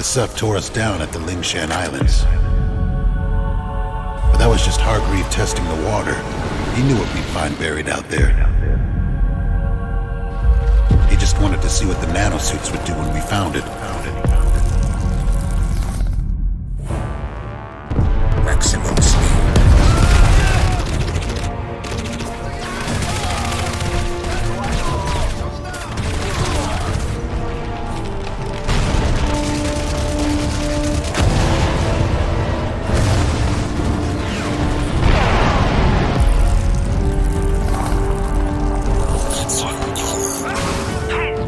Sup tore us down at the Lingshan Islands. But that was just Hargreave testing the water. He knew what we'd find buried out there. He just wanted to see what the nanosuits would do when we found it. Maximum speed.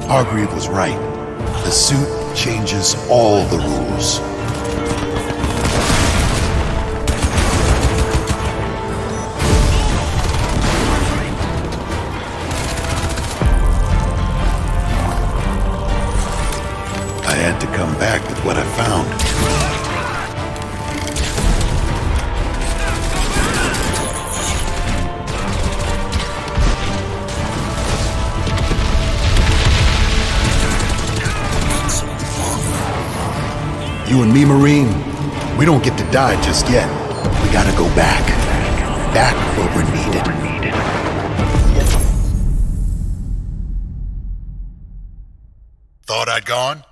Hargreave was right. The suit changes all the rules. I had to come back with what I found. You and me, Marine, we don't get to die just yet. We gotta go back. Back where we're needed. Thought I'd gone?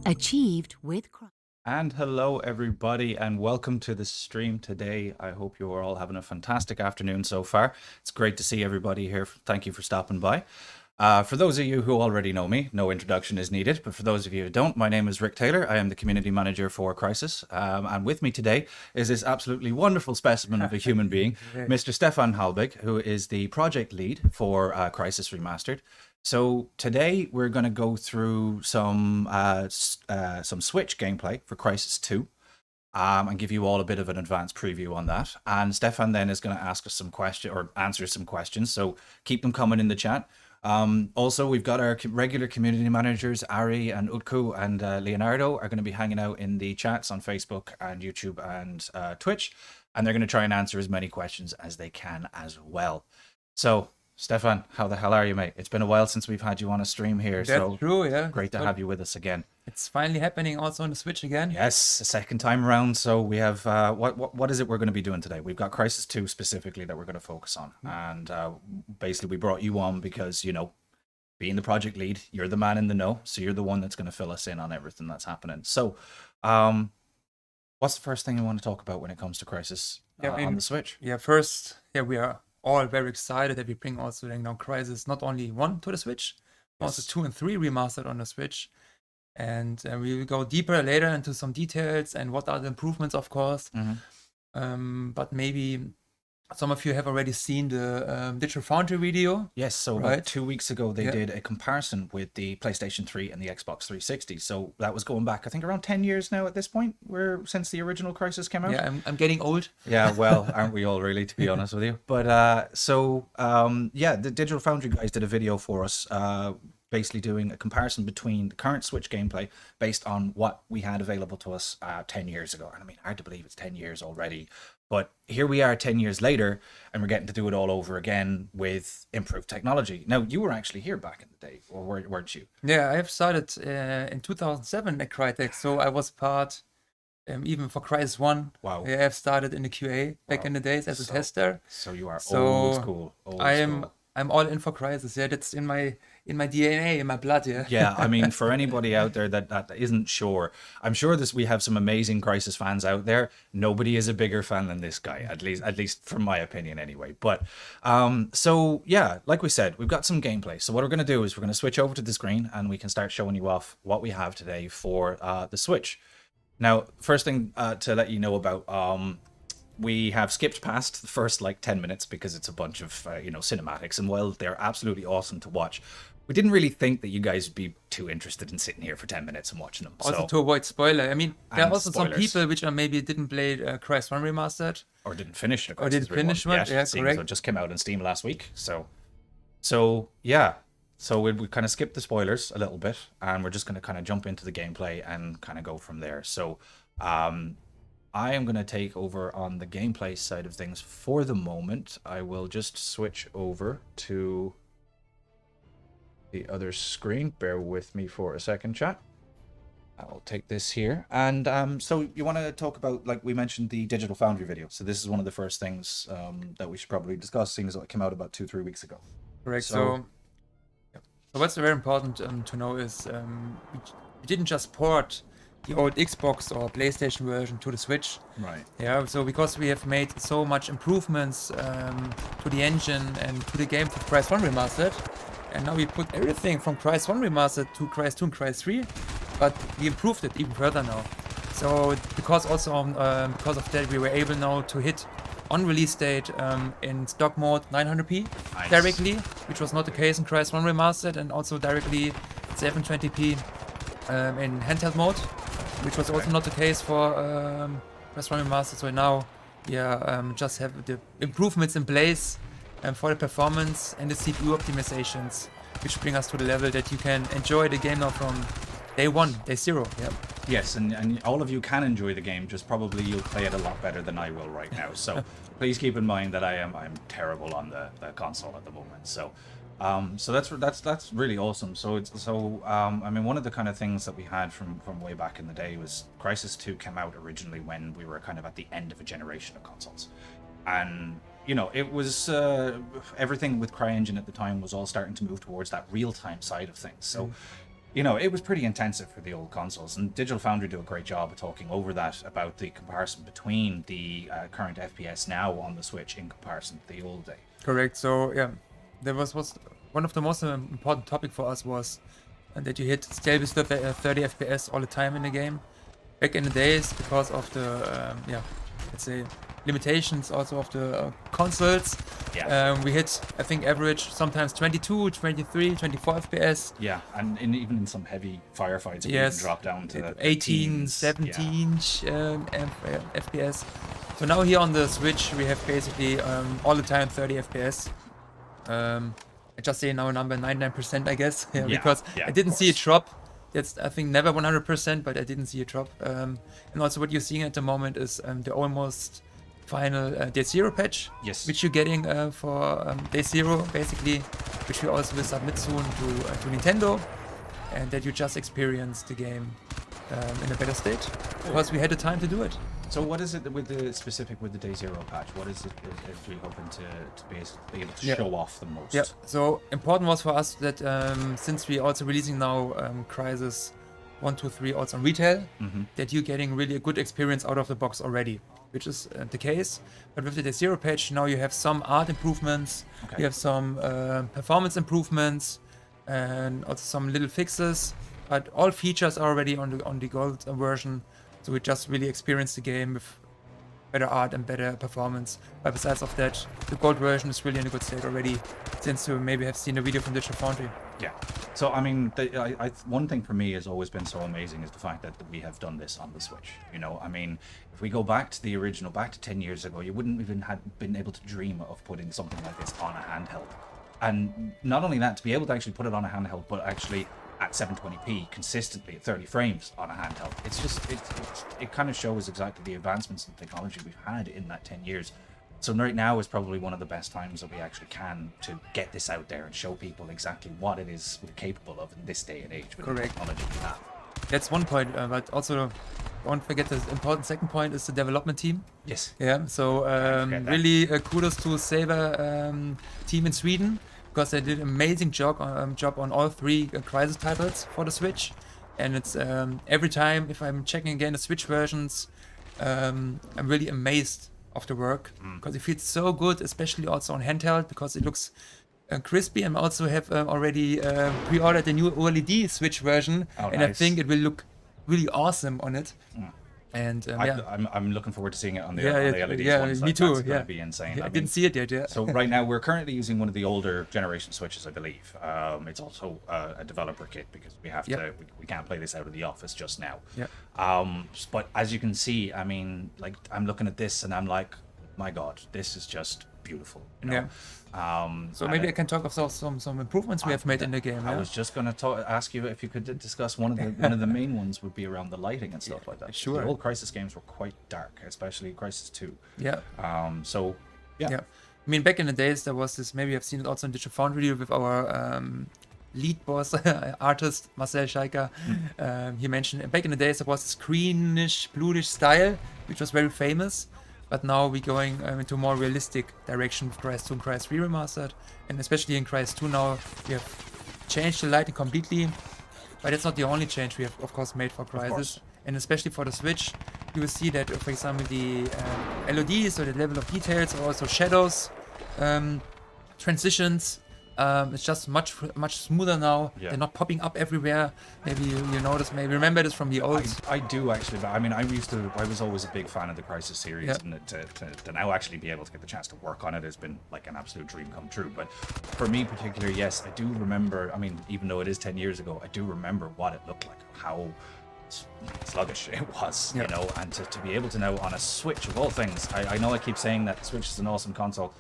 Achieved with Crysis. And hello everybody and welcome to the stream today. I hope you are all having a fantastic afternoon so far. It's great to see everybody here. Thank you for stopping by. For those of you who already know me, no introduction is needed, but for those of you who don't, my name is Rick Taylor. I am the community manager for Crysis, and with me today is this absolutely wonderful specimen of a human being, Mr. Steffen Halbig, who is the project lead for Crysis Remastered. So today we're going to go through some Switch gameplay for Crysis 2. And give you all a bit of an advanced preview on that. And Steffen then is going to ask us some questions or answer some questions. So keep them coming in the chat. Also, we've got our regular community managers, Ari and Utku and Leonardo are going to be hanging out in the chats on Facebook and YouTube and Twitch. And they're going to try and answer as many questions as they can as well. So, Steffen, how the hell are you, mate? It's been a while since we've had you on a stream here. That's true, yeah. Great to have you with us again. It's finally happening also on the Switch again. Yes, a second time around. So we have, what is it we're going to be doing today? We've got Crysis 2 specifically that we're going to focus on. And basically we brought you on because, you know, being the project lead, you're the man in the know. So you're the one that's going to fill us in on everything that's happening. So what's the first thing you want to talk about when it comes to Crysis on the Switch? Yeah, first, we are all very excited that we bring also now Crysis not only 1 to the Switch, but also 2 and 3 remastered on the Switch. And we will go deeper later into some details and what are the improvements, of course. But maybe some of you have already seen the Digital Foundry video. Yes, so right? about 2 weeks ago, they did a comparison with the PlayStation 3 and the Xbox 360. So that was going back, I think, around 10 years now at this point, since the original Crysis came out. Yeah, I'm getting old. Yeah, well, aren't we all really, to be honest with you? But the Digital Foundry guys did a video for us, basically doing a comparison between the current Switch gameplay based on what we had available to us 10 years ago. And I mean, hard to believe it's 10 years already. But here we are 10 years later, and we're getting to do it all over again with improved technology. Now, you were actually here back in the day, or weren't you? Yeah, I have started in 2007 at Crytek, so I was part, even for Crysis 1. Wow. Yeah, I've started in the QA back in the days as a tester. So you are old school. I'm all in for Crysis. Yeah, that's in my DNA, in my blood. Yeah. Yeah, I mean, for anybody out there that isn't sure, I'm sure we have some amazing Crysis fans out there. Nobody is a bigger fan than this guy, at least from my opinion, anyway. But so yeah, like we said, we've got some gameplay. So what we're going to do is we're going to switch over to the screen and we can start showing you off what we have today for the Switch. Now, first thing to let you know about. We have skipped past the first 10 minutes because it's a bunch of cinematics, and while they're absolutely awesome to watch, we didn't really think that you guys would be too interested in sitting here for 10 minutes and watching them. Also to avoid spoiler. I mean, there are also spoilers. some people which are maybe didn't play Crysis 1 Remastered. Or didn't finish the Crysis Or didn't finish one, yeah, correct. So it just came out on Steam last week. So yeah. So we kind of skipped the spoilers a little bit, and we're just going to kind of jump into the gameplay and kind of go from there. So I am going to take over on the gameplay side of things for the moment. I will just switch over to the other screen. Bear with me for a second, chat. I'll take this here. And so you want to talk about, like we mentioned, the Digital Foundry video. So this is one of the first things that we should probably discuss, seeing as it came out about 2-3 weeks ago. Correct. So- So what's very important to know is we didn't just port the old Xbox or PlayStation version to the Switch. Right. Yeah, so because we have made so much improvements to the engine and to the game for Crysis 1 Remastered, and now we put everything from Crysis 1 Remastered to Crysis 2 and Crysis 3, but we improved it even further now. So because of that, we were able now to hit on release date in stock mode 900p Nice. directly, which was not the case in Crysis 1 Remastered, and also directly 720p in handheld mode, which was also not the case for Crysis 1 Remastered. So now we just have the improvements in place for the performance and the CPU optimizations, which bring us to the level that you can enjoy the game now from day one, day zero. Yeah. Yes, and all of you can enjoy the game, just probably you'll play it a lot better than I will right now. So please keep in mind that I'm terrible on the console at the moment. So so that's really awesome. So I mean, one of the kind of things that we had from way back in the day was Crysis 2 came out originally when we were kind of at the end of a generation of consoles. And you know, it was everything with CryEngine at the time was all starting to move towards that real-time side of things. So you know, it was pretty intensive for the old consoles, and Digital Foundry do a great job of talking over that, about the comparison between the current FPS now on the Switch in comparison to the old day. Correct. So yeah, there was one of the most important topic for us was that you hit stable 30 FPS all the time in the game. Back in the days, because of the let's say limitations also of the consoles, we hit, I think, average sometimes 22, 23, 24 FPS. Yeah, and even in some heavy firefights, it Yes, even dropped down to 18, teens. 17 FPS. So now here on the Switch, we have basically all the time 30 FPS. I just say now a number 99%, I guess, because yeah, I didn't of see a course. drop. That's, I think, never 100%, but I didn't see a drop. And also what you're seeing at the moment is the almost final Day Zero patch, Yes. which you're getting for Day Zero, basically, which we also will submit soon to Nintendo, and that you just experience the game in a better state, because we had the time to do it. So what is it with the Day Zero patch? What is it if we're hoping to be able to show off the most? Yeah, so important was for us that since we're also releasing now Crysis 1, 2, 3 also on retail, that you're getting really a good experience out of the box already, which is the case. But with the Day Zero patch, now you have some art improvements, you have some performance improvements, and also some little fixes. But all features are already on the gold version, so we just really experience the game with better art and better performance. But besides of that, the gold version is really in a good state already, since you maybe have seen a video from Digital Foundry. Yeah. So I mean, one thing for me has always been so amazing is the fact that we have done this on the Switch. You know, I mean, if we go back to the original, back to 10 years ago, you wouldn't even have been able to dream of putting something like this on a handheld. And not only that, to be able to actually put it on a handheld, but actually at 720p consistently at 30 frames on a handheld, it's just it kind of shows exactly the advancements in technology we've had in that 10 years. So right now is probably one of the best times that we actually can to get this out there and show people exactly what it is we're capable of in this day and age with the Correct. technology we have. That's one point, but also don't forget the important second point is the development team. Yes. Yeah, so forget that. really kudos to Saber team in Sweden, because they did an amazing job on all three Crysis titles for the Switch. And it's every time, if I'm checking again the Switch versions, I'm really amazed of the work, because it feels so good, especially also on handheld, because it looks crispy. And I also have already pre-ordered the new OLED Switch version, and I nice. think it will look really awesome on it. And I'm looking forward to seeing it on the, Yeah, on yeah, the LEDs yeah, ones. me too, That's yeah. gonna be insane. I mean, didn't see it yet. Yeah. So right now we're currently using one of the older generation Switches, I believe. It's also a developer kit, because we have to we can't play this out of the office just now. Yeah. But as you can see, I mean, like, I'm looking at this and I'm like, my God, this is just beautiful. You know? So maybe I can talk of some improvements we have made in the game. I was just going to ask you if you could discuss one of the main ones would be around the lighting and stuff like that. Sure. The old Crysis games were quite dark, especially Crysis 2. Yeah. So yeah. I mean, back in the days, there was this. Maybe I've seen it also in Digital Foundry with our lead boss artist Marcel Scheiker. He mentioned back in the days there was this greenish, bluish style, which was very famous. But now we're going into a more realistic direction with Crysis 2 and Crysis 3 Remastered. And especially in Crysis 2 now, we have changed the lighting completely. But that's not the only change we have, of course, made for Crysis. And especially for the Switch, you will see that, for example, the LODs, or the level of details, or also shadows, transitions, it's just much smoother now. Yeah. They're not popping up everywhere. Maybe you notice, maybe remember this from the old. I do actually, but I mean, I was always a big fan of the Crysis series, Yeah. and to now actually be able to get the chance to work on it has been like an absolute dream come true. But for me particularly, yes, I do remember, I mean, even though it is 10 years ago, I do remember what it looked like, how sluggish it was, Yeah. you know, and to be able to now on a Switch of all things, I know I keep saying that the Switch is an awesome console,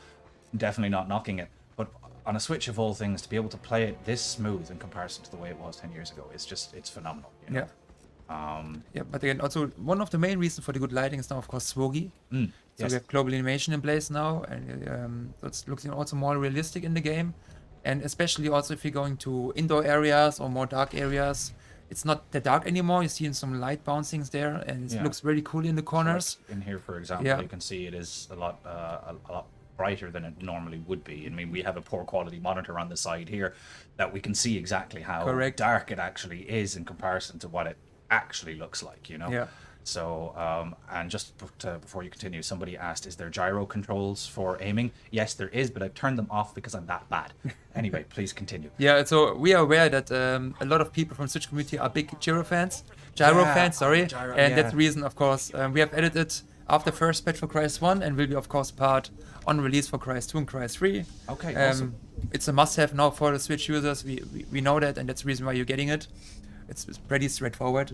definitely not knocking it, but on a Switch of all things, to be able to play it this smooth in comparison to the way it was 10 years ago, it's phenomenal. You know? Yeah, but again, also one of the main reasons for the good lighting is now, of course, Swogi. So yes. we have global animation in place now, and so it's looking also more realistic in the game. And especially also if you're going to indoor areas or more dark areas, it's not that dark anymore. You see some light bouncings there, and it Yeah. looks really cool in the corners. Like in here, for example, Yeah. you can see it is a lot brighter than it normally would be. I mean, we have a poor quality monitor on the side here that we can see exactly how Correct. dark it actually is in comparison to what it actually looks like, you know? Yeah. So, and just before you continue, somebody asked, is there gyro controls for aiming? Yes, there is, but I've turned them off because I'm that bad. Anyway, please continue. Yeah, so we are aware that a lot of people from Switch community are big Gyro fans. Gyro Yeah, fans, sorry. Gyro, And yeah. that's the reason, of course, we have added it after first patch for Crysis 1 and will be, of course, part on release for Crysis 2 and Crysis 3. Okay, awesome. It's a must-have now for the Switch users. We know that, and that's the reason why you're getting it. It's pretty straightforward.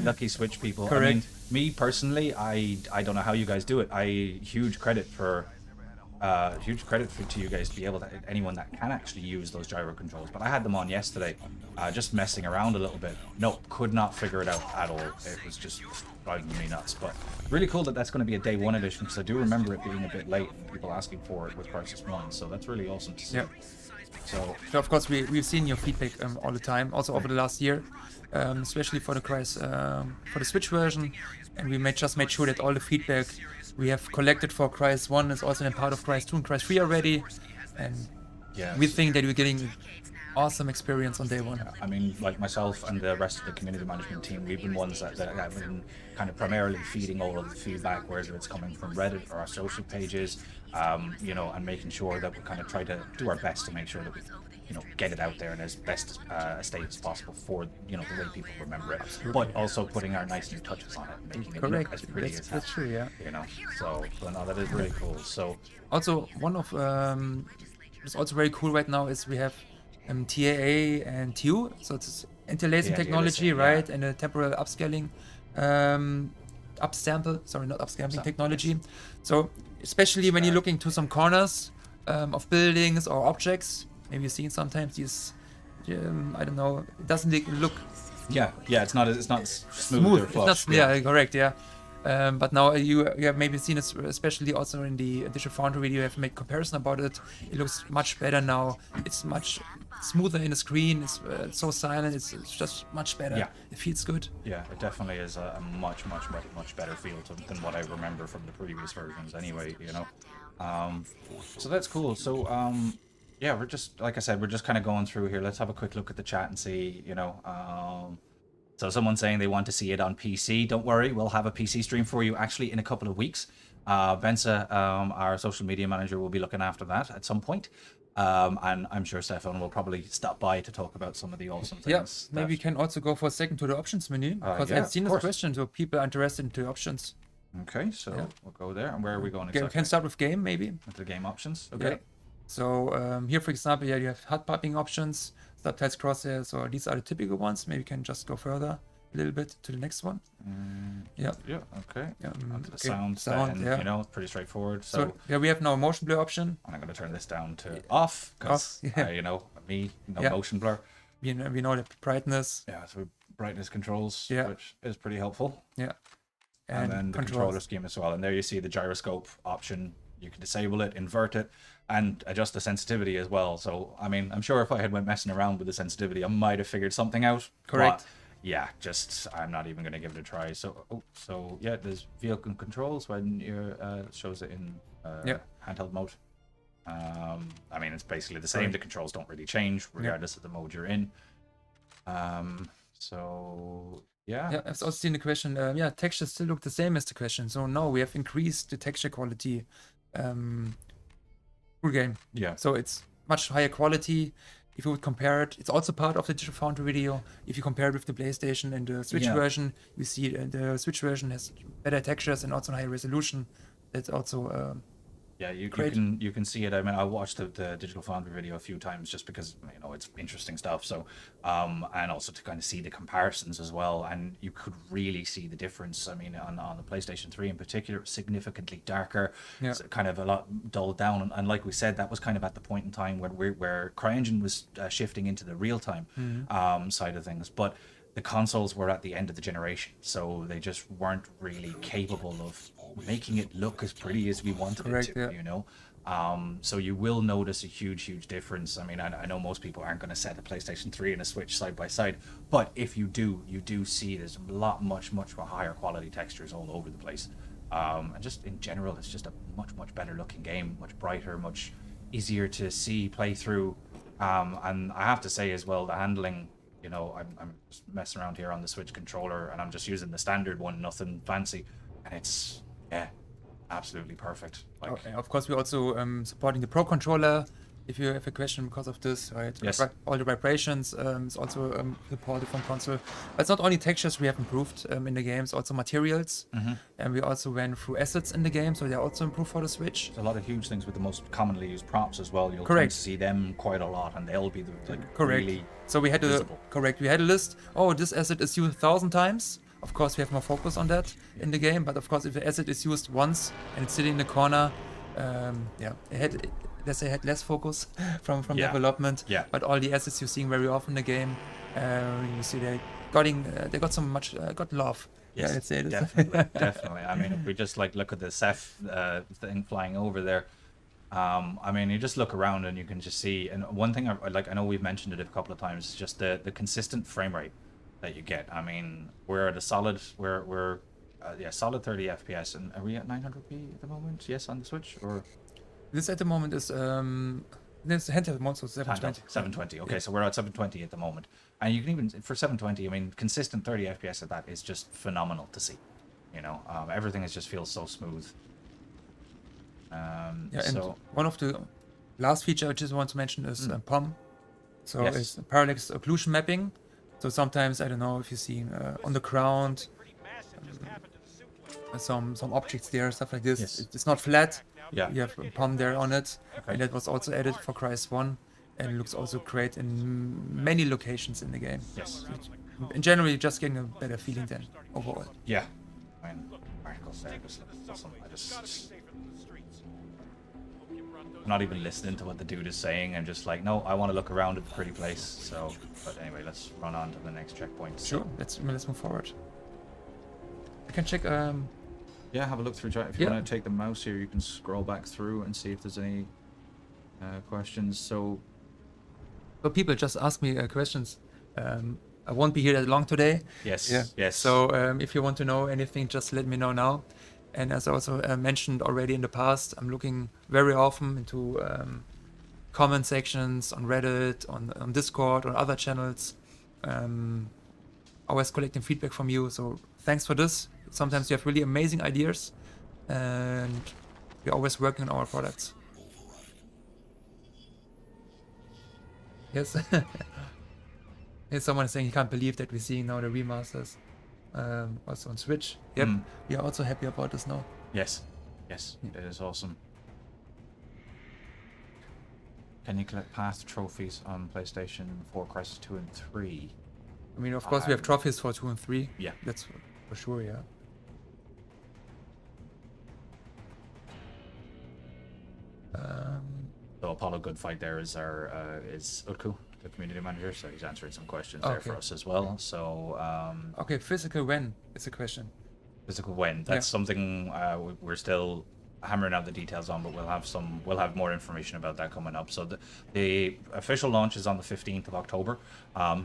Lucky Switch people. Correct. I mean, me personally, I don't know how you guys do it. Huge credit to you guys to be able to, anyone that can actually use those gyro controls. But I had them on yesterday, just messing around a little bit. No, could not figure it out at all. It was just driving me nuts. But really cool that that's going to be a day one edition, because I do remember it being a bit late and people asking for it with Crysis 1. So that's really awesome to see. Yeah. So So of course we've seen your feedback all the time, also over the last year, especially for the for the Switch version, and we just made sure that all the feedback we have collected for Crysis 1 is also in part of Crysis 2 and Crysis 3 already, and yeah, we think that we're getting awesome experience on day one. I mean, like myself and the rest of the community management team, we've been ones that have been kind of primarily feeding all of the feedback, whether it's coming from Reddit or our social pages, you know, and making sure that we kind of try to do our best to make sure that we, you know, get it out there in as best a state as possible for, you know, the way people remember it, but also putting our nice new touches on it, and making it look Correct. as pretty as That's true. Yeah. you know. So no, that is really cool. So Also, one of what's also very cool right now is we have TAA and TU, so it's anti-aliasing Yeah, technology, anti-aliasing, yeah. right, and a temporal upscaling, upsampling technology. So especially when you're looking to some corners of buildings or objects, maybe you've seen sometimes these, I don't know, it doesn't look yeah, it's not smooth, smooth. or It's flush. not, yeah, correct, yeah. But now you have maybe seen it, especially also in the Digital Foundry video, you have made comparison about it. It looks much better now. It's much smoother in the screen. It's so silent. It's just much better. Yeah. It feels good. Yeah, it definitely is a much better feel than what I remember from the previous versions anyway, you know. So that's cool. So yeah, we're just, like I said, we're just kind of going through here. Let's have a quick look at the chat and see, you know. So someone's saying they want to see it on PC. Don't worry, we'll have a PC stream for you actually in a couple of weeks. Benza, our social media manager, will be looking after that at some point. And I'm sure Steffen will probably stop by to talk about some of the awesome things. Yeah, maybe we can also go for a second to the options menu, because yeah, I've seen of this course. question, so people are interested in the options. Okay, so Yeah. we'll go there. And where are we going We exactly? can start with game, maybe. With the game options. Okay. Yeah. So here, for example, yeah, you have HUD popping options, subtitles, crosshairs, so these are the typical ones. Maybe you can just go further a little bit to the next one. Yeah. Yeah, okay. Yeah, Onto the okay, sound, sound, then, yeah. you know, pretty straightforward. So So yeah, we have now a motion blur option. I'm going to turn this down to off, because, Off, yeah. you know, me, no Yeah. motion blur. We know the brightness. Yeah, so brightness controls, Yeah. which is pretty helpful. Yeah. And then the controller controls. scheme as well. And there you see the gyroscope option You can disable it, invert it, and adjust the sensitivity as well. So, I mean, I'm sure if I had went messing around with the sensitivity, I might have figured something out. Correct. But yeah, just I'm not even going to give it a try. So yeah, there's vehicle controls when you shows it in handheld mode. I mean, it's basically the same. The controls don't really change regardless of the mode you're in. So yeah. Yeah, I've also seen the question. Textures still look the same as the question. So no, we have increased the texture quality full game. Yeah. So it's much higher quality. If you would compare it, it's also part of the Digital Foundry video. If you compare it with the PlayStation and the Switch version, you see the Switch version has better textures and also higher resolution. That's also you can see it. I mean, I watched the Digital Foundry video a few times just because it's interesting stuff. So and also to kind of see the comparisons as well, and you could really see the difference. I mean, on the PlayStation 3 in particular, significantly darker, kind of a lot dulled down. And like we said, that was kind of at the point in time where CryEngine was shifting into the real time side of things, but the consoles were at the end of the generation, so they just weren't really capable of making it look as pretty as we wanted it to, so you will notice a huge difference. I mean, I know most people aren't going to set a PlayStation 3 and a Switch side by side, but if you do, you do see there's much more higher quality textures all over the place, and just in general, it's just a much better looking game, much brighter, much easier to see, play through, and I have to say as well, the handling. I'm just messing around here on the Switch controller, and I'm just using the standard one, nothing fancy, and it's absolutely perfect. Of course, we're also supporting the Pro controller. If you have a question because of this, right? Yes. All the vibrations is also supported from console. But it's not only textures we have improved in the games, also materials, and we also went through assets in the game, so they're also improved for the Switch. There's a lot of huge things with the most commonly used props as well. You'll tend to see them quite a lot, and they'll be the really So we had visible. We had a list. Oh, this asset is used 1,000 times. Of course, we have more focus on that in the game. But of course, if the asset is used once and it's sitting in the corner, it had less focus from development. Yeah. But all the assets you're seeing very often in the game, you see they got so much got love. Yes, let's say this. Definitely. I mean, if we just look at the Ceph thing flying over there. I mean, you just look around and you can just see. And one thing I know we've mentioned it a couple of times, is just the consistent frame rate that you get. I mean, we're at a solid solid 30 FPS, and are we at 900p at the moment? Yes, on the Switch, or this at the moment is this handheld mode, so 720. 720. Okay, so we're at 720 at the moment, and you can even for 720. I mean, consistent 30 FPS at that is just phenomenal to see. Everything just feels so smooth. And one of the last feature I just want to mention is POM. So it's Parallax Occlusion mapping. So sometimes, I don't know if you're seeing on the ground some objects there, stuff like this. Yes. It's not flat. Yeah. You have a POM there on it. Okay. And that was also added for Crysis 1. And it looks also great in many locations in the game. Yes. In general, you're just getting a better feeling than overall. Yeah. I mean, articles there just look awesome. I'm not even listening to what the dude is saying. I'm just like, no, I want to look around at the pretty place. So, but anyway, let's run on to the next checkpoint. Sure, let's move forward. You can check. Yeah, have a look through chat. If you want to take the mouse here, you can scroll back through and see if there's any questions. So people just ask me questions. I won't be here that long today. Yes. Yeah. Yes. So if you want to know anything, just let me know now. And as I also mentioned already in the past, I'm looking very often into comment sections on Reddit, on Discord, or other channels. Always collecting feedback from you. So thanks for this. Sometimes you have really amazing ideas, and we're always working on our products. Yes. Here's someone saying he can't believe that we're seeing now the remasters. Also on Switch. Yep, we are also happy about this now. Yes, it is awesome. Can you collect past trophies on PlayStation 4, Crysis 2 and 3? I mean, of course, we have trophies for 2 and 3. Yeah. That's for sure, yeah. So Apollo Goodfight there is our is Utku, the community manager, so he's answering some questions there for us as well. So okay, physical when is the question. Physical when? That's something we're still hammering out the details on, but we'll have more information about that coming up. So the official launch is on the 15th of October.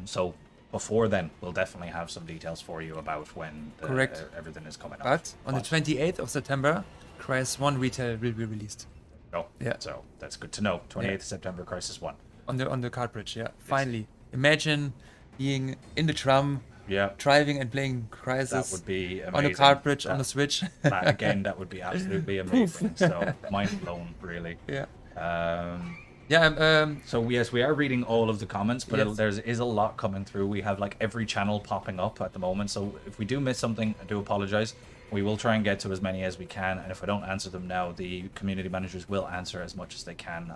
So before then, we'll definitely have some details for you about when Correct. Everything is coming up. But on the 28th of September, Crysis 1 retail will be released. Oh, Yeah. So that's good to know. 28th of September, Crysis 1. On the cartridge, yeah. Finally. Imagine being in the tram, Yeah. driving and playing Crysis That would be amazing. on the cartridge, on That- the Switch. Again, that would be absolutely amazing. So mind blown, really. Yeah. Um, so yes, we are reading all of the comments, but Yes. there is a lot coming through. We have like every channel popping up at the moment. So if we do miss something, I do apologize. We will try and get to as many as we can, and if I don't answer them now, the community managers will answer as much as they can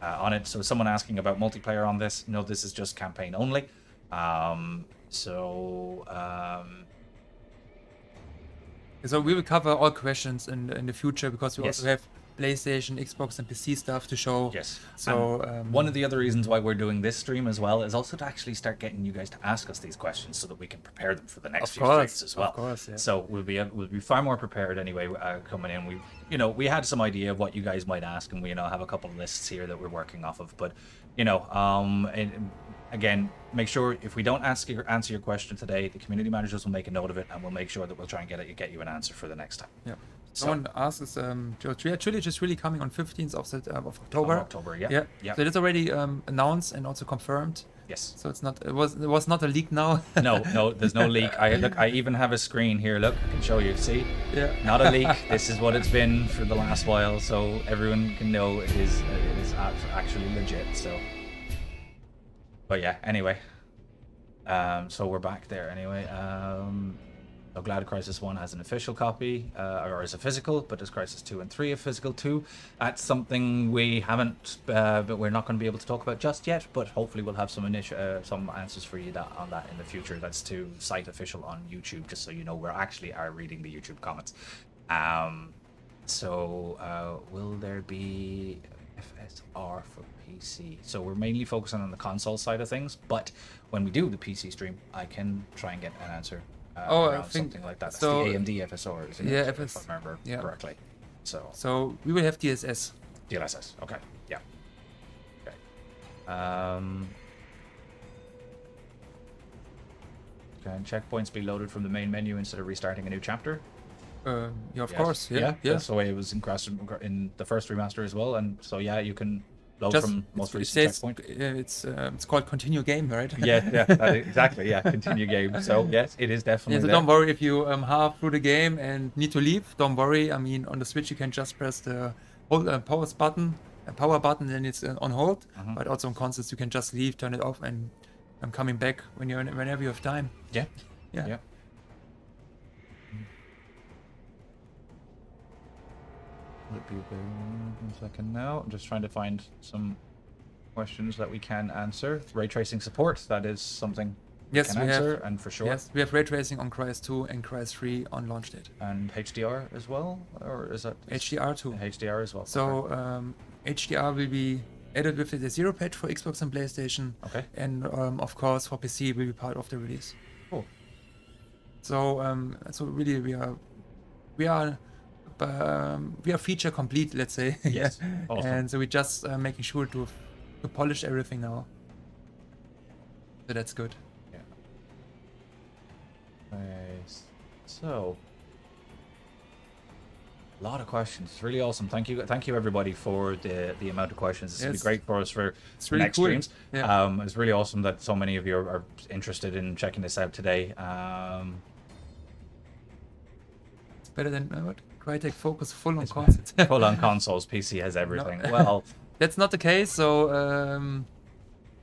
on it. So someone asking about multiplayer on this, no, this is just campaign only. So we will cover all questions in the future because we Yes. also have PlayStation, Xbox, and PC stuff to show. Yes. So One of the other reasons why we're doing this stream as well is also to actually start getting you guys to ask us these questions so that we can prepare them for the next Of few course, streams as well. of course, yeah. So we'll be far more prepared anyway coming in. We had some idea of what you guys might ask, and we have a couple of lists here that we're working off of. But again, make sure if we don't answer your question today, the community managers will make a note of it, and we'll make sure that we'll try and get you an answer for the next time. yeah. So- Someone asks, Trilogy is really coming on 15th of October. October, yeah. Yeah. Yeah. So it's already announced and also confirmed. Yes. So it's not. It was not a leak now. No, there's no leak. I even have a screen here. Look, I can show you. See? Yeah. Not a leak. This is what it's been for the last while, so everyone can know it is actually legit. So, but yeah. Anyway, so we're back there. Anyway, so glad Crysis 1 has an official copy, or is a physical, but does Crysis 2 and 3 a physical too? That's something we haven't, but we're not going to be able to talk about just yet. But hopefully we'll have some answers for you on that in the future. That's to site official on YouTube, just so you know we actually are reading the YouTube comments. Will there be FSR for PC? So we're mainly focusing on the console side of things, but when we do the PC stream, I can try and get an answer. I Around think something like that. That's so. the AMD FSR, isn't Yeah, it? If I remember correctly. So we will have DSS. DLSS. Okay. Yeah. Okay. Can checkpoints be loaded from the main menu instead of restarting a new chapter? Yeah, of Yes. course. Yeah. That's the way it was in the first remaster as well, and so yeah, you can load Just from most it recent says checkpoint. it's called continue game, right? Exactly. Yeah, continue game. So yes, it is definitely. Yeah, so there. don't worry if you half through the game and need to leave. Don't worry. I mean, on the Switch you can just press the power button, then it's on hold. Mhm. But also on consoles you can just leave, turn it off, and I'm coming back whenever you have time. Yeah. Yeah. Yeah. Would be 1 second now. I'm just trying to find some questions that we can answer. Ray tracing support, that is something Yes, we can answer, and for sure. Yes, we have ray tracing on Crysis 2 and Crysis 3 on launch date. And HDR as well, or is that HDR too. HDR as well? So HDR will be added with the Zero patch for Xbox and PlayStation, Okay. and of course for PC will be part of the release. Cool. So really we are feature complete, let's say. Yes. Awesome. And so we're just making sure to polish everything now. So that's good. Yeah. Nice. So, a lot of questions. It's really awesome. Thank you everybody for the amount of questions. It's gonna be Yes. great for us for It's really next cool. streams. Yeah. It's really awesome that so many of you are interested in checking this out today. It's better than what? Crytek Focus full on consoles. Full on consoles, PC has everything. Well, That's not the case. So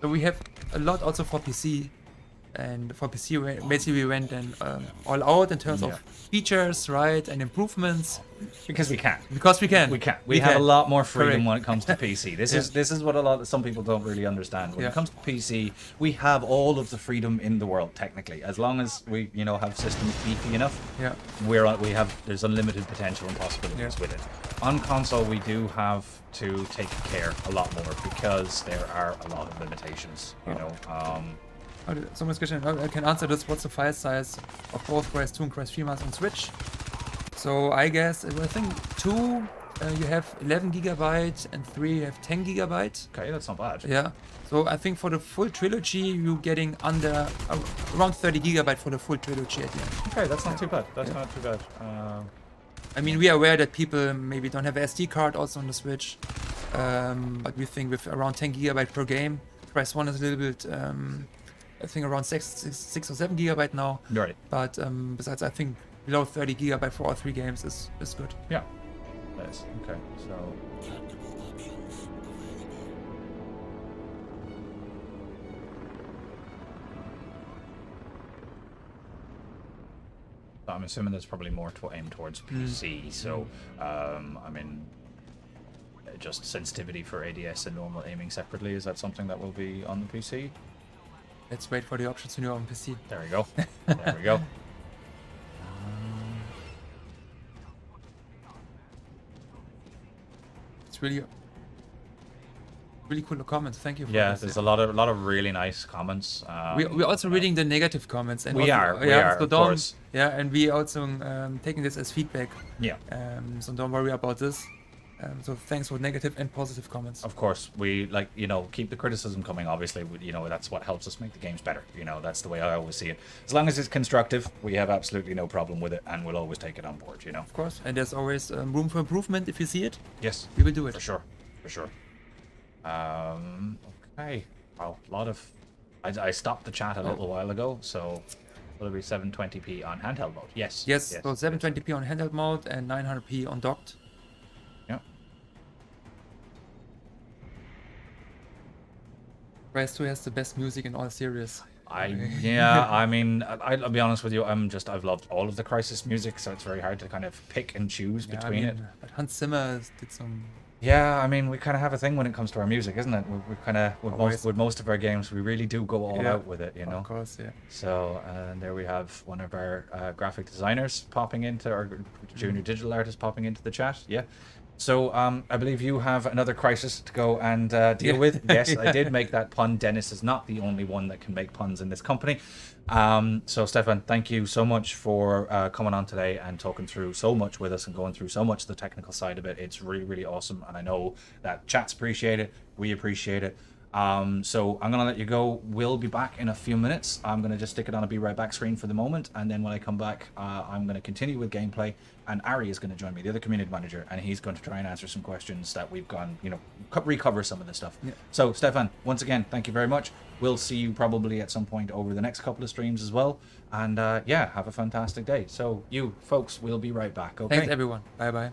we have a lot also for PC, and for PC basically we went and all out in terms Yeah. of features, right, and improvements because we can. because we can. We have a lot more freedom Correct. when it comes to PC. This is what some people don't really understand. When Yeah. it comes to PC, we have all of the freedom in the world technically, as long as we have systems beefy enough. Yeah. There's unlimited potential and possibilities Yeah. with it. On console, we do have to take care a lot more because there are a lot of limitations. Someone's question, I can answer this. What's the file size of both Crysis 2 and Crysis 3 on Switch? So I guess I think 2 you have 11 gigabyte and 3 you have 10 gigabyte. Okay, that's not bad. Yeah. So I think for the full trilogy you're getting around 30 gigabyte for the full trilogy at the end. Okay, that's not too bad. That's not too bad. I mean, we are aware that people maybe don't have an SD card also on the Switch, but we think with around 10 gigabyte per game, Crysis 1 is a little bit, I think around 6 or 7 gigabyte now. Right. But besides, I think below 30 gigabyte for all 3 games is good. Yeah. Nice. Okay. So. I'm assuming there's probably more to aim towards PC. So, I mean, just sensitivity for ADS and normal aiming separately. Is that something that will be on the PC? Let's wait for the options when you're on PC. There we go. There we go. It's really cool comments. Thank you for Yeah, this. there's a lot of really nice comments. We're also reading the negative comments. And we also, are, so of don't, course. Yeah, and we also taking this as feedback. Yeah. So don't worry about this. So thanks for negative and positive comments. Of course, we keep the criticism coming. Obviously, that's what helps us make the games better. That's the way I always see it. As long as it's constructive, we have absolutely no problem with it, and we'll always take it on board. Of course, and there's always room for improvement. If you see it, yes, we will do it for sure, for sure. Okay. Wow, a lot of. I stopped the chat a little while ago, so it'll be 720p on handheld mode. Yes. Yes. So 720p on handheld mode and 900p on docked. Yeah. Crysis 2 has the best music in all series. I mean, I'll be honest with you. I've loved all of the Crysis music, so it's very hard to kind of pick and choose between it. But Hans Zimmer did some. Yeah, I mean, we kind of have a thing when it comes to our music, isn't it? We kind of with most of our games, we really do go all out with it, Of course, yeah. So and there we have one of our graphic designers popping into, our junior digital artist popping into the chat. Yeah. So I believe you have another Crysis to go and deal with. Yes, I did make that pun. Dennis is not the only one that can make puns in this company. So Steffen, thank you so much for coming on today and talking through so much with us and going through so much the technical side of it. It's really, really awesome. And I know that chats appreciate it. We appreciate it. So I'm going to let you go. We'll be back in a few minutes. I'm going to just stick it on a be right back screen for the moment. And then when I come back, I'm going to continue with gameplay. And Ari is going to join me, the other community manager, and he's going to try and answer some questions that we've gone, recover some of this stuff. Yeah. So, Steffen, once again, thank you very much. We'll see you probably at some point over the next couple of streams as well. And yeah, have a fantastic day. So, you folks, we'll be right back. Okay. Thanks, everyone. Bye-bye.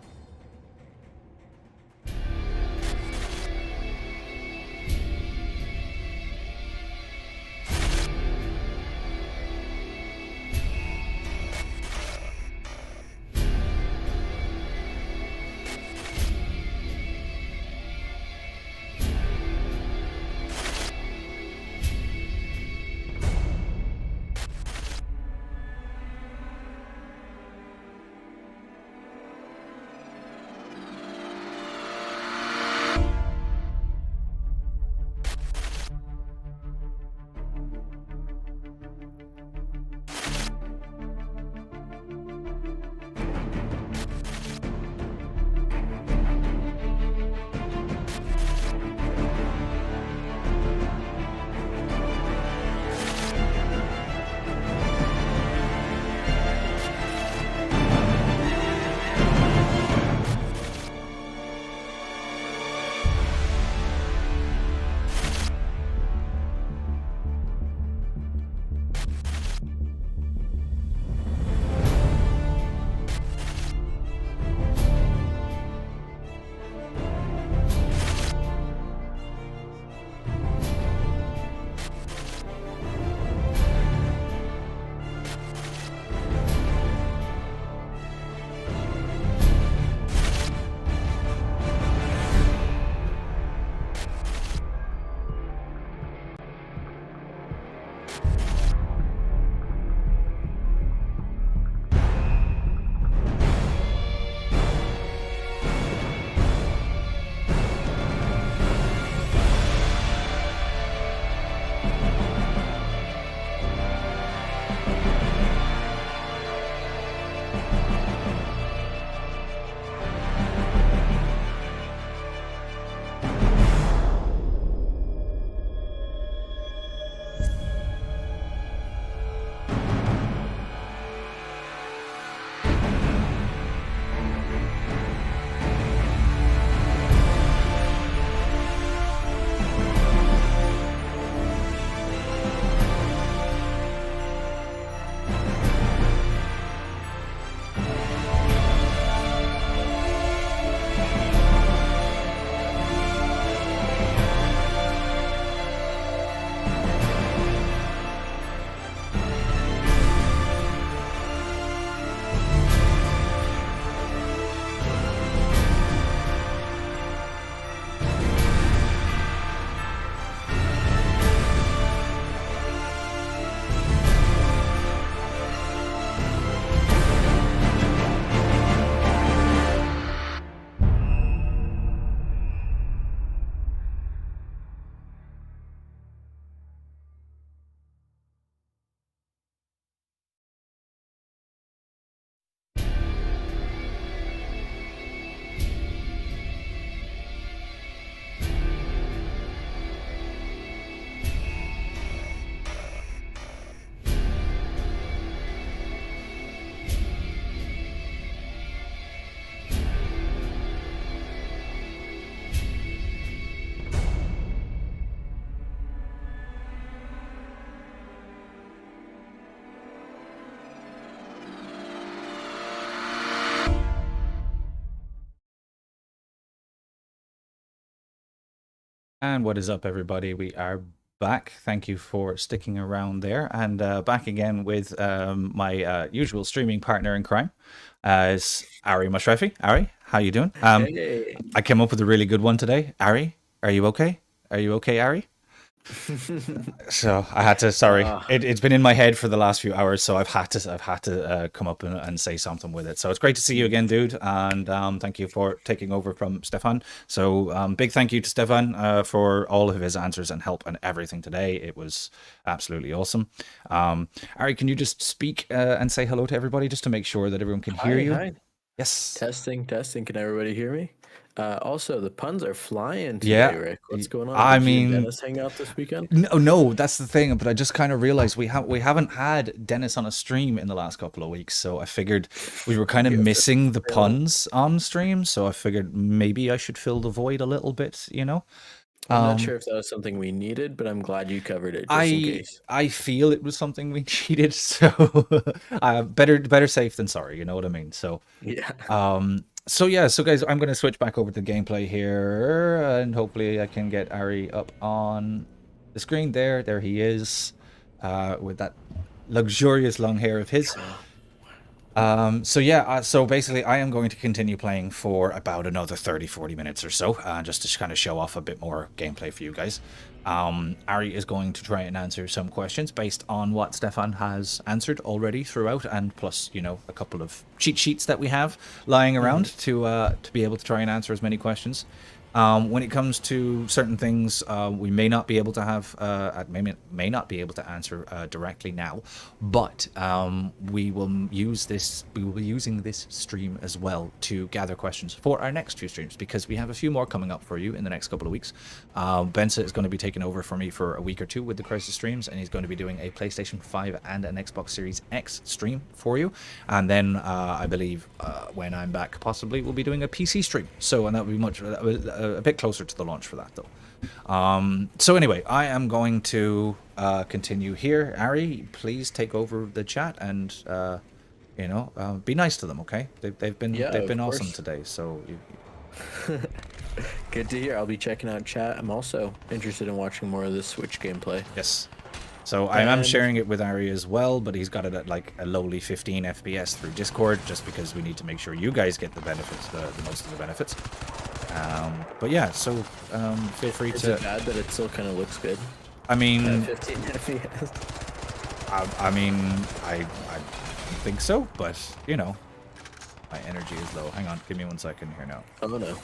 And what is up, everybody? We are back. Thank you for sticking around there. And back again with my usual streaming partner in crime, is Ari Mashrefi. Ari, how you doing? Hey. I came up with a really good one today. Ari, are you okay? Are you okay, Ari? So I had to. Sorry, it's been in my head for the last few hours, so I've had to come up and say something with it. So it's great to see you again, dude, and thank you for taking over from Steffen. So big thank you to Steffen for all of his answers and help and everything today. It was absolutely awesome. Ari, can you just speak and say hello to everybody, just to make sure that everyone can hear you? Hi. Yes. Testing. Can everybody hear me? Also, the puns are flying today, Rick. What's going on? I Did you and mean, Dennis hang out this weekend? no, that's the thing. But I just kind of realized we haven't had Dennis on a stream in the last couple of weeks, so I figured we were kind of missing the puns on stream. So I figured maybe I should fill the void a little bit, you know. I'm not sure if that was something we needed, but I'm glad you covered it just in case. I feel it was something we needed, so better safe than sorry. You know what I mean? So yeah. So guys, I'm going to switch back over to gameplay here, and hopefully I can get Ari up on the screen. There he is, with that luxurious long hair of his. So basically I am going to continue playing for about another 30-40 minutes or so, just to kind of show off a bit more gameplay for you guys. Ari is going to try and answer some questions based on what Steffen has answered already throughout, and plus, you know, a couple of cheat sheets that we have lying around to be able to try and answer as many questions. When it comes to certain things, we may not be able to have, may not be able to answer directly now, but we will use this. We will be using this stream as well to gather questions for our next few streams, because we have a few more coming up for you in the next couple of weeks. Benza is going to be taking over for me for a week or two with the Crysis streams, and he's going to be doing a PlayStation 5 and an Xbox Series X stream for you. And then I believe when I'm back, possibly we'll be doing a PC stream. So, and that will be much. A bit closer to the launch for that, though. So anyway, I am going to continue here. Ari, please take over the chat and you know, be nice to them, okay? They've been awesome today. So Good to hear. I'll be checking out chat. I'm also interested in watching more of this Switch gameplay. yes. So I am sharing it with Ari as well, but he's got it at like a lowly 15 FPS through Discord, just because we need to make sure you guys get the benefits, the most of the benefits. But yeah, so feel free to. Is it bad that it still kind of looks good? I mean, 15 FPS. I mean, I think so, but you know, my energy is low. Hang on, give me 1 second here now. Oh no.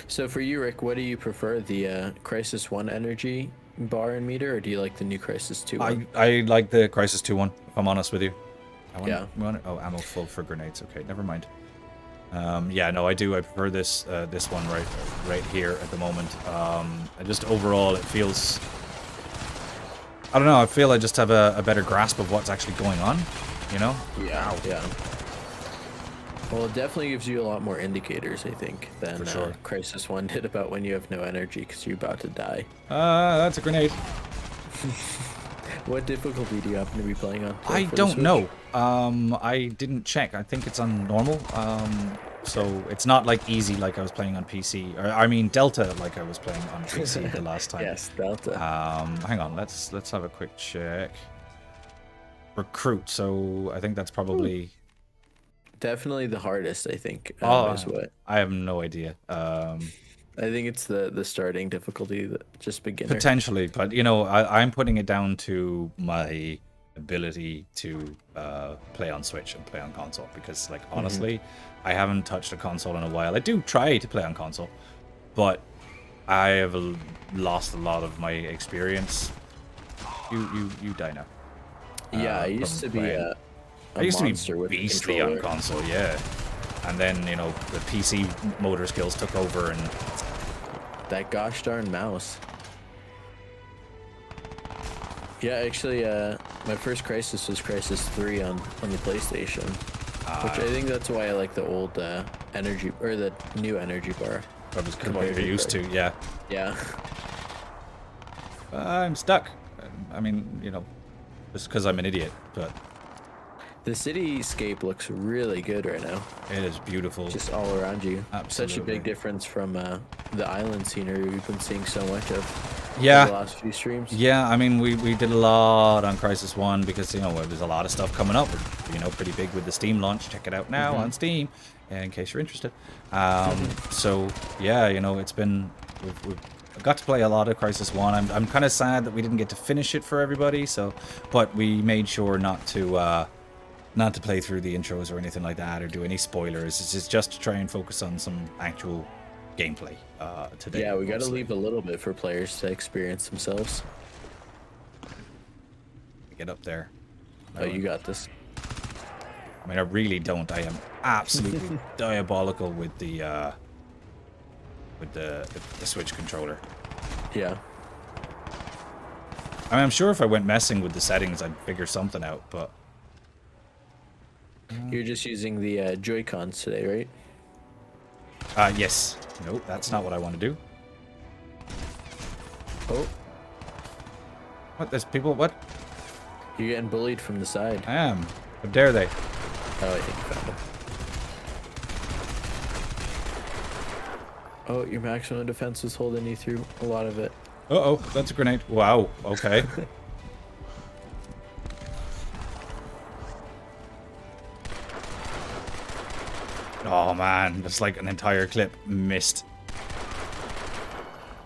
So for you, Rick, what do you prefer, the Crysis 1 energy bar and meter, or do you like the new Crysis 2 one? I like the Crysis 2 one, if I'm honest with you. Yeah. Oh, ammo full for grenades. Okay, never mind. Yeah, no, I do. I prefer this this one right here at the moment. Just overall, it feels. I don't know. I feel I just have a better grasp of what's actually going on. You know? Yeah. Yeah. Well, it definitely gives you a lot more indicators, I think, than For sure. Crysis 1 did about when you have no energy because you're about to die. That's a grenade. What difficulty do you happen to be playing on? I don't know. I didn't check. I think it's on normal. So it's not like easy like I was playing on PC, or I mean Delta like I was playing on PC the last time. Yes, Delta. Hang on. Let's have a quick check. Recruit. So I think that's probably. Definitely the hardest, I think. Is what I have no idea. I think it's the starting difficulty, just beginner. Potentially, but you know, I'm putting it down to my ability to play on Switch and play on console, because, like, honestly, I haven't touched a console in a while. I do try to play on console, but I have lost a lot of my experience. You die now. Yeah, I used to be I used to monster be beastly on console, yeah. And then, you know, the PC motor skills took over, and that gosh darn mouse. Yeah, actually, my first Crysis was Crysis 3 on the PlayStation, which I think that's why I like the old energy, or the new energy bar. I was compared to used to, yeah. Yeah. I'm stuck. I mean, you know, just because I'm an idiot, but. The cityscape looks really good right now, It is beautiful. just all around you. Such a Absolutely. big difference from the island scenery we've been seeing so much of Yeah. over the last few streams. Yeah, I mean, we did a lot on Crysis 1 because, you know, there's a lot of stuff coming up. We're, you know, pretty big with the Steam launch. Check it out now on Steam, in case you're interested. So, yeah, you know, it's been... We've got to play a lot of Crysis 1. I'm kind of sad that we didn't get to finish it for everybody, so... But we made sure not to play through the intros or anything like that or do any spoilers. It's just to try and focus on some actual gameplay today. Yeah, we got to mostly. leave a little bit for players to experience themselves. Get up there. Oh, you got this. I mean, I really don't. I am absolutely diabolical with the Switch controller. Yeah. I mean, I'm sure if I went messing with the settings, I'd figure something out. But You're just using the Joy-Cons today, right? yes, no, that's not what I want to do. Oh, What? There's people. What? you're getting bullied from the side. I am. How dare they? Oh, I think you found him. Oh, your maximum defense was holding you through a lot of it. Uh-oh, that's a grenade. Wow. Okay. Oh man, that's like an entire clip missed.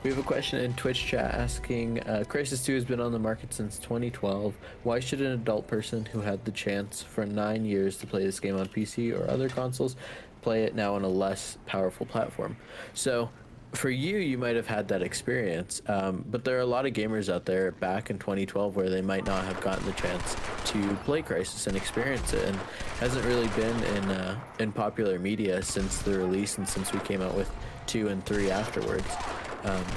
We have a question in Twitch chat asking, Crysis 2 has been on the market since 2012. Why should an adult person who had the chance for 9 years to play this game on PC or other consoles play it now on a less powerful platform? So, for you, you might have had that experience, but there are a lot of gamers out there back in 2012 where they might not have gotten the chance to play Crysis and experience it, and hasn't really been in popular media since the release and since we came out with 2 and 3 afterwards.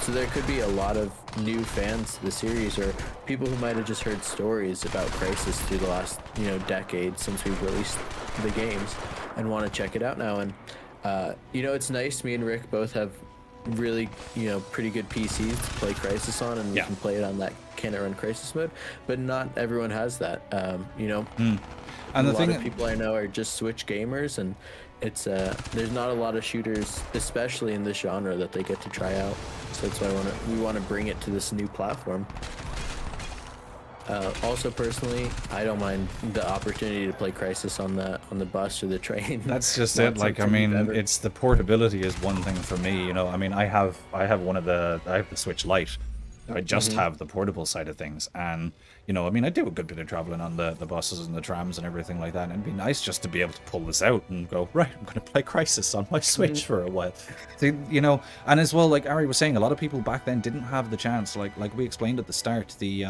So there could be a lot of new fans to the series, or people who might have just heard stories about Crysis through the last, decade since we've released the games, and want to check it out now. And it's nice. Me and Rick both have really, pretty good PCs to play Crysis on, and we can play it on that Can It Run Crysis mode. But not everyone has that. And a the lot thing of people I know are just Switch gamers, and it's there's not a lot of shooters, especially in this genre, that they get to try out. So that's why we want to bring it to this new platform. Also, personally, I don't mind the opportunity to play Crysis on the bus or the train. That's just Not it. Like, I something you've mean, ever- it's the portability is one thing for me. I mean, I have the Switch Lite. I just have the portable side of things, and I mean, I do a good bit of traveling on the buses and the trams and everything like that. And it'd be nice just to be able to pull this out and go, right, I'm going to play Crysis on my Switch for a while. So, and as well, like Ari was saying, a lot of people back then didn't have the chance. Like we explained at the start, the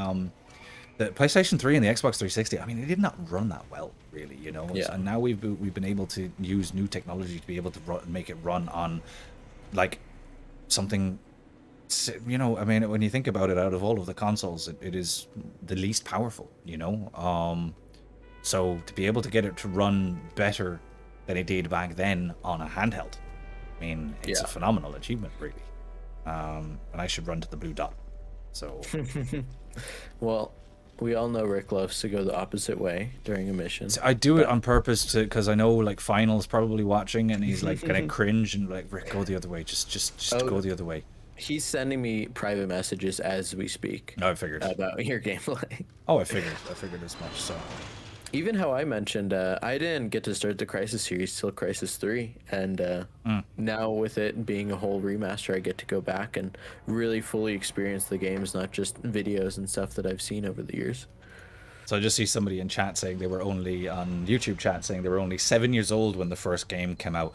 PlayStation 3 and the Xbox 360, I mean, they did not run that well, really, Yeah. And now we've been able to use new technology to be able to make it run on, like, something, I mean, when you think about it, out of all of the consoles, it is the least powerful, So to be able to get it to run better than it did back then on a handheld, I mean, it's a phenomenal achievement, really. And I should run to the blue dot. So... Well, we all know Rick loves to go the opposite way during a mission. I do it on purpose because I know like Final's probably watching and he's like gonna cringe and like, Rick, go the other way, just go the other way. He's sending me private messages as we speak. No, I figured. About your gameplay. Oh, I figured as much. So Even how I mentioned, I didn't get to start the Crysis series till Crysis 3, and now with it being a whole remaster, I get to go back and really fully experience the games, not just videos and stuff that I've seen over the years. I just see somebody in chat saying they were only on YouTube chat saying they were only 7 years old when the first game came out.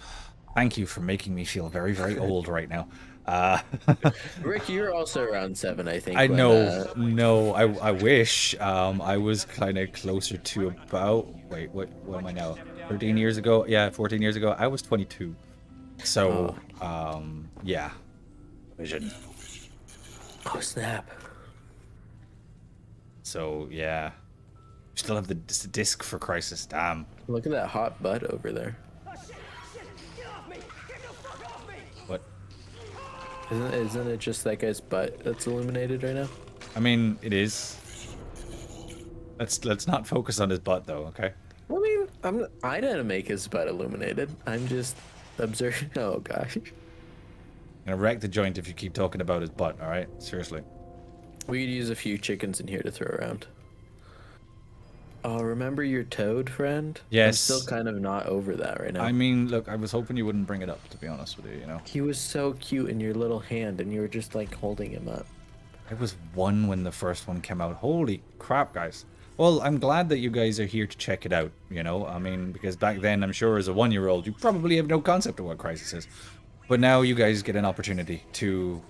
Thank you for making me feel very, very old right now. Rick, you're also around 7, I think. I when, know. No, I wish. I was kind of closer to about. Wait, what am I now? 13 years ago? Yeah, 14 years ago. I was 22. So, yeah. Vision. Oh, snap. So, yeah. We still have the disc for Crysis. Damn. Look at that hot butt over there. What? Isn't it just that guy's butt that's illuminated right now? I mean, it is. Let's not focus on his butt, though, okay? I mean, I didn't make his butt illuminated. I'm just observing. Oh gosh. I'm gonna wreck the joint if you keep talking about his butt. All right, seriously. We could use a few chickens in here to throw around. Oh, remember your toad friend? Yes. I'm still kind of not over that right now. I mean, look, I was hoping you wouldn't bring it up, to be honest with you. You know. He was so cute in your little hand, and you were just like holding him up. I was 1 when the first one came out. Holy crap, guys. Well, I'm glad that you guys are here to check it out, you know? I mean, because back then, I'm sure as a 1-year-old, you probably have no concept of what Crysis is. But now you guys get an opportunity to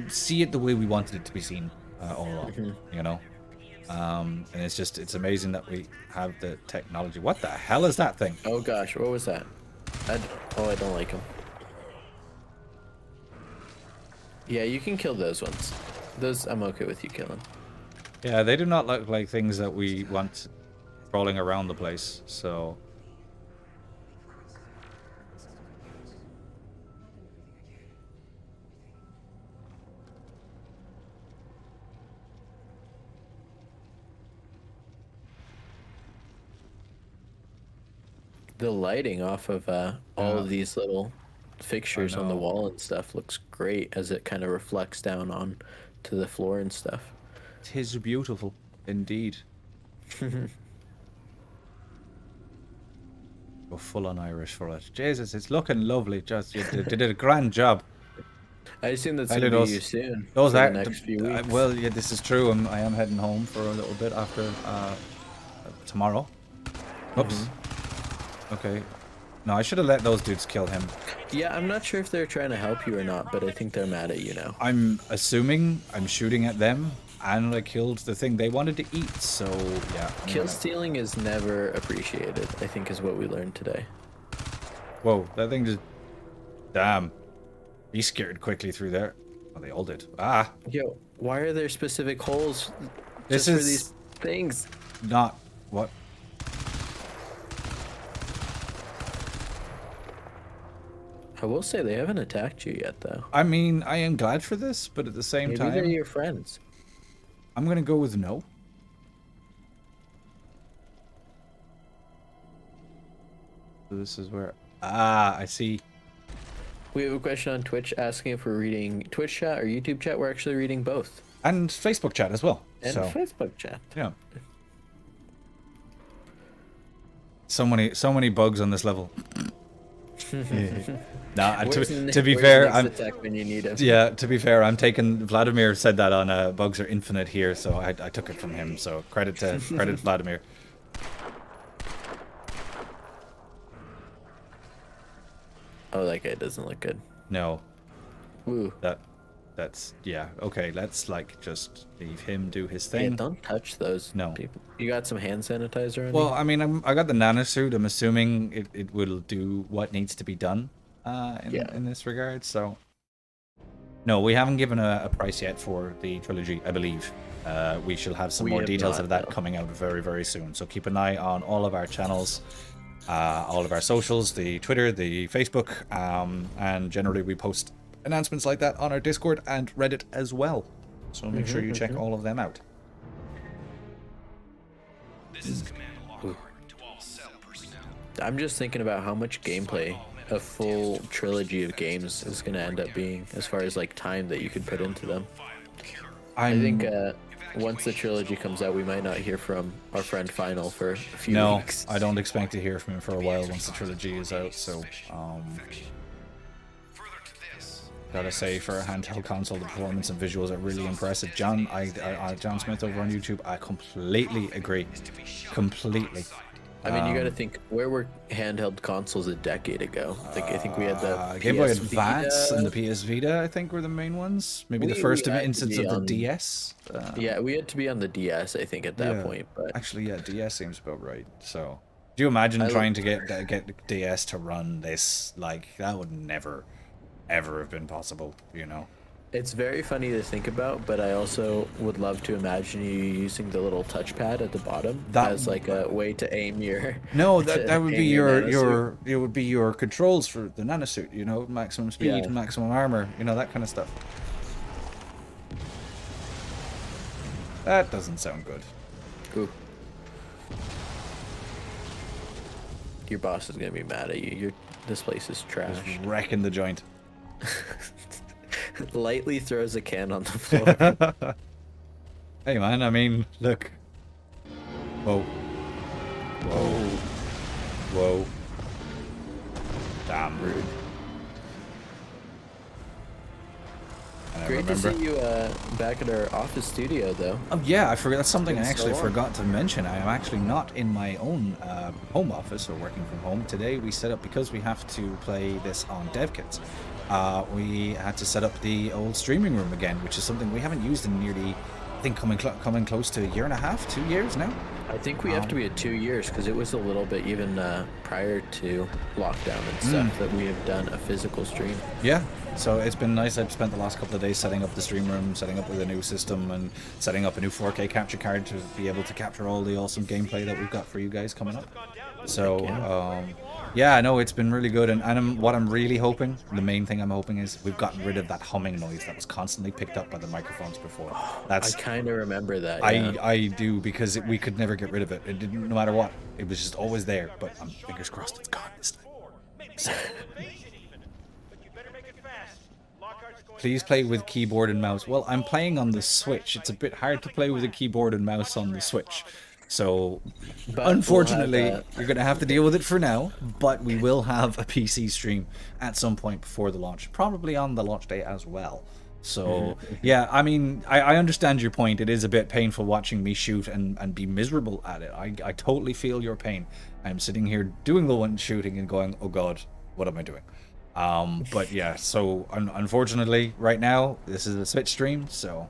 see it the way we wanted it to be seen all along, you know? And it's amazing that we have the technology. What the hell is that thing? Oh gosh, what was that? I don't like him. Yeah, you can kill those ones. Those, I'm okay with you killing. Yeah, they do not look like things that we want crawling around the place, so... The lighting off of all of these little fixtures on the know. wall and stuff looks great as it kind of reflects down on to the floor and stuff. 'Tis beautiful, indeed. Go full on Irish for it. Jesus, it's looking lovely. Just you did a grand job. I assume that's I going do to be those- you soon. Those for are the next few weeks. well, yeah, this is true. I am heading home for a little bit after tomorrow. Oops. Okay. No, I should have let those dudes kill him. Yeah, I'm not sure if they're trying to help you or not, but I think they're mad at you now. I'm assuming I'm shooting at them, and I killed the thing they wanted to eat. So yeah. I'm Kill gonna- stealing is never appreciated, I think is what we learned today. Whoa, that thing just... Damn. He scared quickly through there. Oh, they all did. Ah, Yo, why are there specific holes This just for is- these things? not... What? I will say they haven't attacked you yet, though. I mean, I am glad for this, but at the same Maybe they're time, your friends. I'm gonna go with no. So this is where... Ah, I see. We have a question on Twitch asking if we're reading Twitch chat or YouTube chat. We're actually reading both. And Facebook chat as well. And So, Facebook chat. yeah. So many bugs on this level. Nah, to be Where's fair, Nick's I'm... attack when you need him? Yeah, to be fair, I'm taking... Vladimir said that on Bugs Are Infinite here, so I took it from him. So credit to Vladimir. Oh, that guy doesn't look good. No, Woo. that's... Yeah, okay, let's, like, just leave him do his Yeah, thing. don't touch those No. people. You got some hand sanitizer on Well, you? I mean, I got the nanosuit. I'm assuming it will do what needs to be done in this regard, so... No, we haven't given a price yet for the trilogy, I believe. We shall have some We more have details not, of that no. coming out very, very soon. So keep an eye on all of our channels, all of our socials, the Twitter, the Facebook, and generally we post announcements like that on our Discord and Reddit as well. So make sure you check all of them out. This is Command Lockhart to all cell personnel. I'm just thinking about how much gameplay a full trilogy of games is going to end up being, as far as like time that you could put into them. I think once the trilogy comes out, we might not hear from our friend Final for a few No, weeks. I don't expect to hear from him for a while once the trilogy is out, so Further to this, gotta say, for a handheld console, the performance and visuals are really impressive. John Smith over on YouTube, I completely agree. Completely. I mean, you got to think, where were handheld consoles a decade ago? Like, I think we had the Game Boy PS Advance Vita. and the PS Vita, I think, were the main ones. Maybe the We first had to instance be of the on- DS. Yeah, we had to be on the DS, I think, at that Yeah. point. But Actually, yeah, DS seems about right. So, do you imagine trying to get the DS to run this? Like, that would never, ever have been possible, you know? it's very funny to think about. But I also would love to imagine you using the little touchpad at the bottom That- as like a way to aim your. No, to that would be aim your it would be your controls for the nanosuit, you know, maximum speed, Yeah. maximum armor, you know, that kind of stuff. That doesn't sound good. Ooh. Your boss is gonna be mad at you. This place is trash. Just wrecking the joint. Lightly throws a can on the floor. Hey man, I mean, look. Whoa. Whoa. Whoa. Damn rude. And I Great to remember- see you back at our office studio, though. Oh yeah, I forgot. That's something I been so actually long. forgot to mention. I am actually not in my own home office or working from home today. We set up because we have to play this on DevKits. We had to set up the old streaming room again, which is something we haven't used in nearly, I think, coming close to a year and a half, 2 years now. I think we have to be at 2 years because it was a little bit even prior to lockdown and stuff that we have done a physical stream. Yeah, so it's been nice. I've spent the last couple of days setting up the stream room, setting up with a new system, and setting up a new 4K capture card to be able to capture all the awesome gameplay that we've got for you guys coming up. So, yeah, no, it's been really good. And what I'm really hoping, the main thing I'm hoping is we've gotten rid of that humming noise that was constantly picked up by the microphones before. That's I kind of remember that. Yeah. I do, because we could never get rid of it. It didn't, no matter what. It was just always there. But fingers crossed it's gone this time. Please play with keyboard and mouse. Well, I'm playing on the Switch. It's a bit hard to play with a keyboard and mouse on the Switch. So, But unfortunately, we'll have, you're going to have to deal with it for now. But we will have a PC stream at some point before the launch. Probably on the launch day as well. So, yeah, I mean, I understand your point. It is a bit painful watching me shoot and be miserable at it. I totally feel your pain. I'm sitting here doing the one shooting and going, oh god, what am I doing? But yeah, so unfortunately, right now, this is a Switch stream, so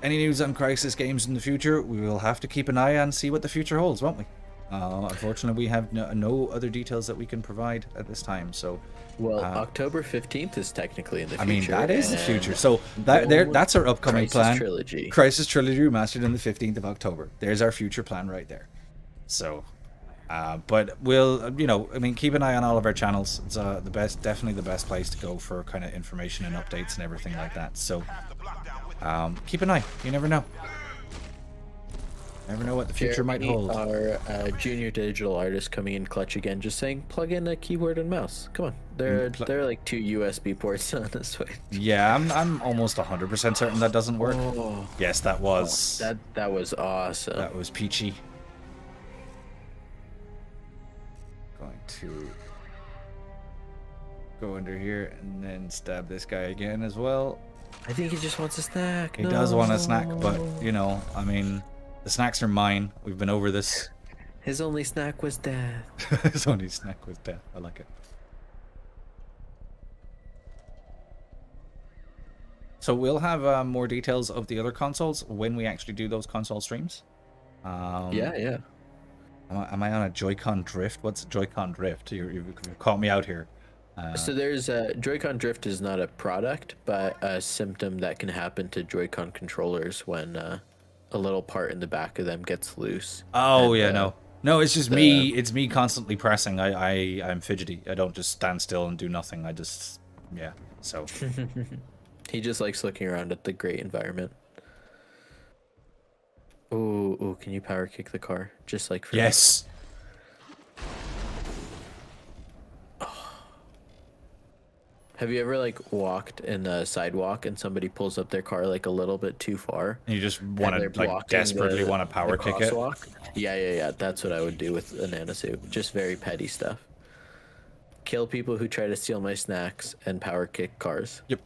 any news on Crysis games in the future, we will have to keep an eye on and see what the future holds, won't we? Unfortunately, we have no other details that we can provide at this time, so... Well, October 15th is technically in the future. I mean, that is the and future. So that's our upcoming Crysis plan. Trilogy. Crysis Trilogy Remastered on the 15th of October. There's our future plan right there. So, but we'll, you know, I mean, keep an eye on all of our channels. It's definitely the best place to go for kind of information and updates and everything like that. So, keep an eye. You never know. Never know what the future might hold. Our junior digital artist coming in clutch again, just saying plug in a keyboard and mouse. Come on, there are like 2 USB ports on this Switch. Yeah, I'm almost 100% certain that doesn't work. Oh, Yes, that was that was awesome. that was peachy. Going to go under here and then stab this guy again as well. I think he just wants a snack. He does want a snack, but you know, I mean, the snacks are mine. We've been over this. His only snack was death. His only snack was death. I like it. So we'll have more details of the other consoles when we actually do those console streams. Yeah. Am I on a Joy-Con drift? What's Joy-Con drift? You've caught me out here. So there's Joy-Con drift is not a product, but a symptom that can happen to Joy-Con controllers when a little part in the back of them gets loose. Oh And, yeah, no, it's just me. It's me constantly pressing. I'm fidgety. I don't just stand still and do nothing. I just, yeah. So He just likes looking around at the great environment. Ooh, can you power kick the car? Just like for me? yes. Have you ever like walked in a sidewalk and somebody pulls up their car like a little bit too far? And you just want and to they're like blocking desperately the- want to power the kick it. crosswalk? Yeah. That's what I would do with a nanosuit. Just very petty stuff. Kill people who try to steal my snacks and power kick cars. Yep.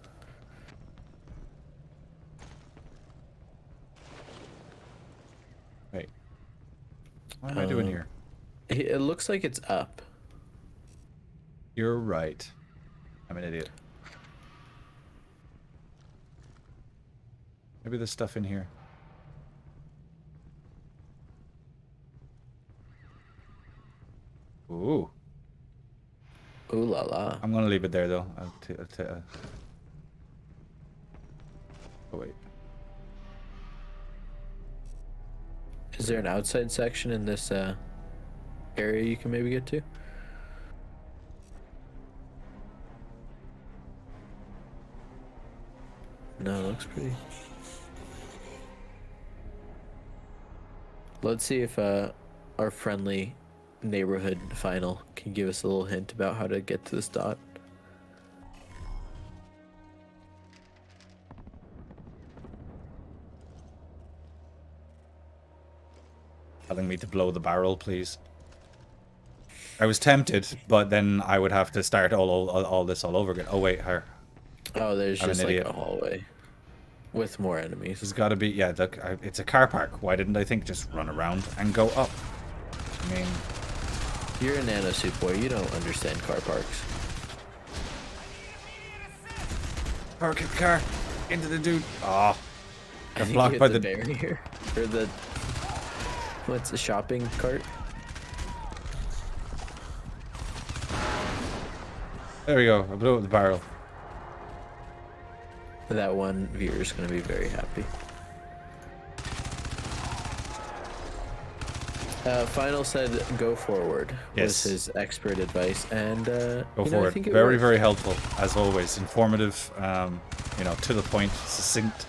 Wait. What am I doing here? It looks like it's up. You're right. I'm an idiot. Maybe there's stuff in here. Ooh. Ooh la la. I'm gonna leave it there though. Oh wait. Is there an outside section in this area you can maybe get to? No, it looks pretty. Let's see if our friendly neighborhood final. Can you give us a little hint about how to get to this dot? Telling me to blow the barrel, please. I was tempted, but then I would have to start all this all over again. Oh wait, her. Oh, there's I'm an just like idiot. a hallway with more There's enemies. got to be, yeah. Look, it's a car park. Why didn't I think just run around and go up? I mean, You're a nanosuit boy. You don't understand car parks. park the car into the dude. Ah, I got think blocked you by hit the. barrier or the what's the shopping cart? There we go. I blew up the barrel. That one viewer is going to be very happy. Final said go forward Yes. was his expert advice, and Go I forward. think it Very, worked. very helpful as always. Informative. You know, to the point, succinct.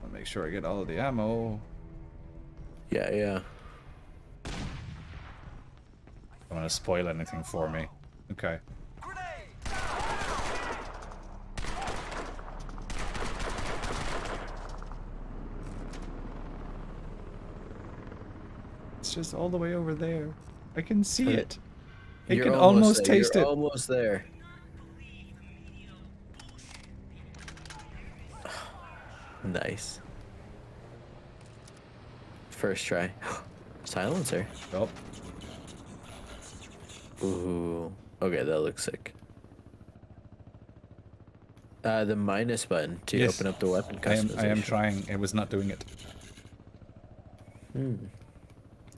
I'll make sure I get all of the ammo. Yeah. Don't want to spoil anything for me. Okay. It's just all the way over there. I can see Okay. it. I You're can almost there. taste You're it. almost there. Nice. First try. Silencer. Oh, Ooh. Okay, that looks sick. The minus button to Yes. open up the weapon I customization. am trying. It was not doing it.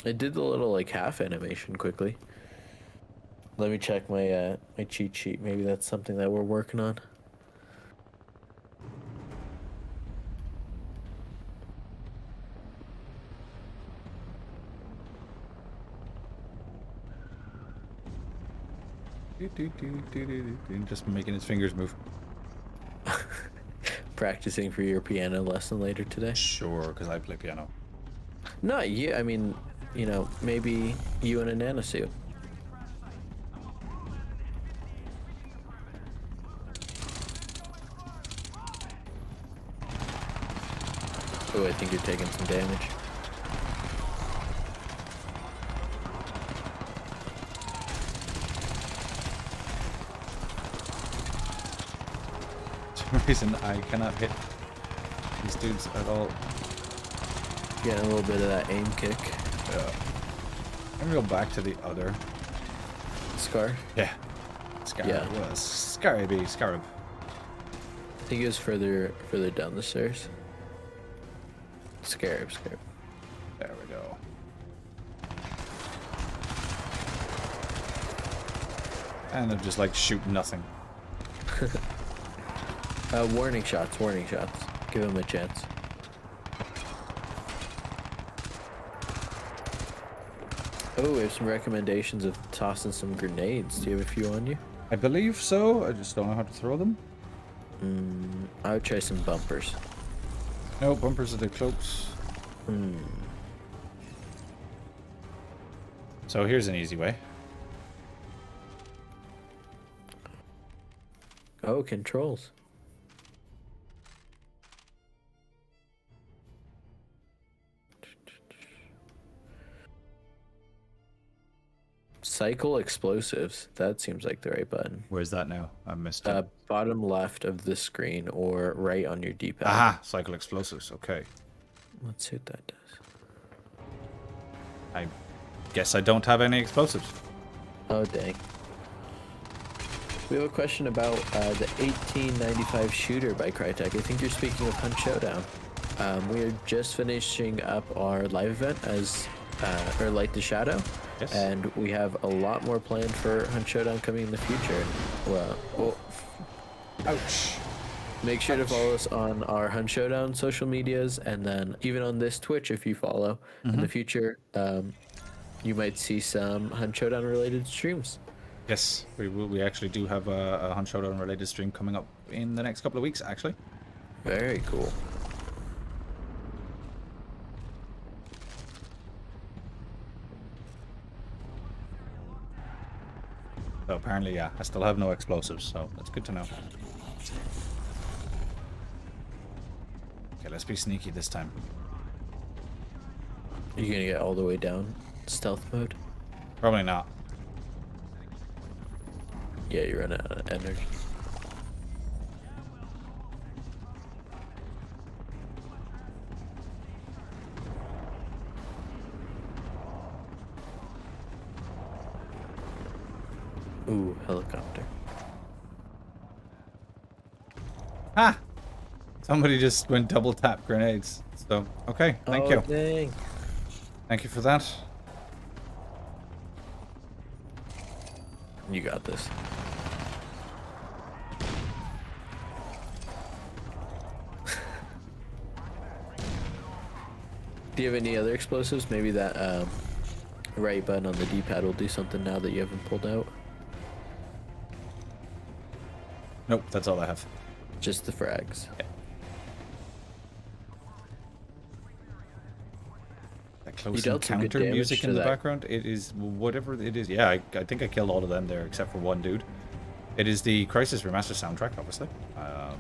It did the little like half animation quickly. Let me check my my cheat sheet. Maybe that's something that we're working on. Just making his fingers move. Practicing for your piano lesson later today. Sure, because I play piano. Not you. I mean, you know, maybe you in a nanosuit. Oh, I think you're taking some damage. For some reason, I cannot hit these dudes at all. Getting a little bit of that aim kick. I'm gonna go back to the other. Scar. Yeah. Scarab. Yeah. Well, Scarab. Scarab. I think it was further down the stairs. Scarab. There we go. And I'm just like shoot nothing. Warning shots. Give him a chance. Oh, we have some recommendations of tossing some grenades. Do you have a few on you? I believe so. I just don't know how to throw them. I would try some bumpers. No, bumpers are the cloaks. So here's an easy way. Oh, controls. Cycle explosives. That seems like the right button. Where's that now? I missed it. Bottom left of the screen or right on your D-pad. Aha! Cycle explosives. Okay. Let's see what that does. I guess I don't have any explosives. Oh, dang. We have a question about the 1895 shooter by Crytek. I think you're speaking of Hunt Showdown. We are just finishing up our live event as or Light the Shadow. Yes. And we have a lot more planned for Hunt Showdown coming in the future. Well, Ouch. make sure to follow us on our Hunt Showdown social medias, and then even on this Twitch, if you follow in the future, you might see some Hunt Showdown related streams. Yes, we will. We actually do have a Hunt Showdown related stream coming up in the next couple of weeks, actually. Very cool. So apparently, yeah, I still have no explosives, so that's good to know. Okay, let's be sneaky this time. You gonna get all the way down stealth mode? Probably not. Yeah, you run out of energy. Ooh, helicopter. Ha! Somebody just went double tap grenades. So, okay, thank you. Dang. Thank you for that. You got this. Do you have any other explosives? Maybe that right button on the D-pad will do something now that you haven't pulled out. Nope, that's all I have. Just the frags. That close dealt some good encounter damage music to in the that. background, it is whatever it is. Yeah, I think I killed all of them there except for one dude. It is the Crysis Remastered soundtrack, obviously. I'm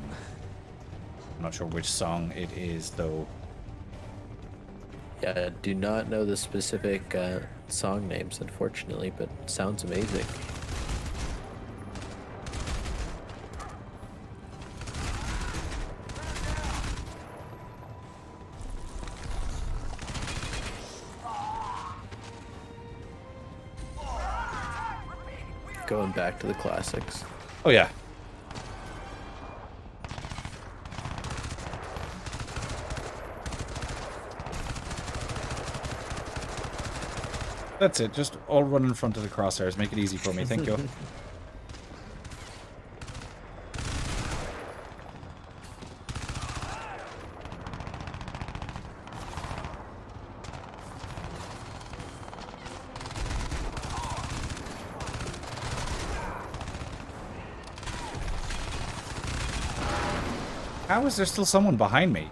not sure which song it is, though. Yeah, I do not know the specific song names, unfortunately, but sounds amazing. Going back to the classics. Oh, yeah. That's it. Just all run in front of the crosshairs. Make it easy for me. Thank you. How is there still someone behind me?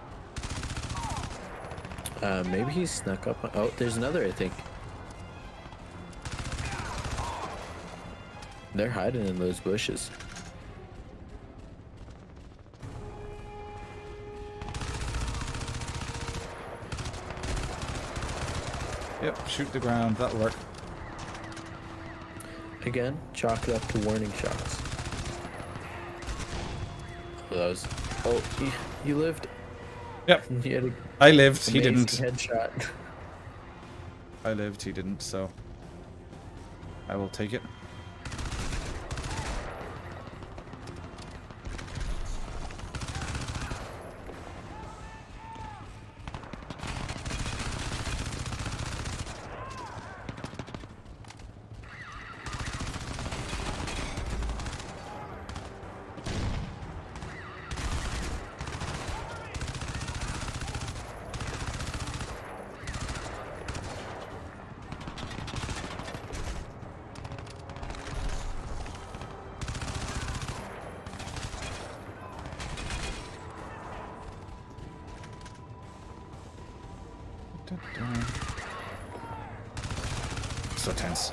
Maybe he snuck up. Oh, there's another, I think. They're hiding in those bushes. Yep, shoot the ground. That'll work. Again, chalk it up to warning shots. Oh, that was... Oh, you lived. Yep. You had a I lived. He amazing didn't. headshot. I lived. He didn't. So I will take it. So tense.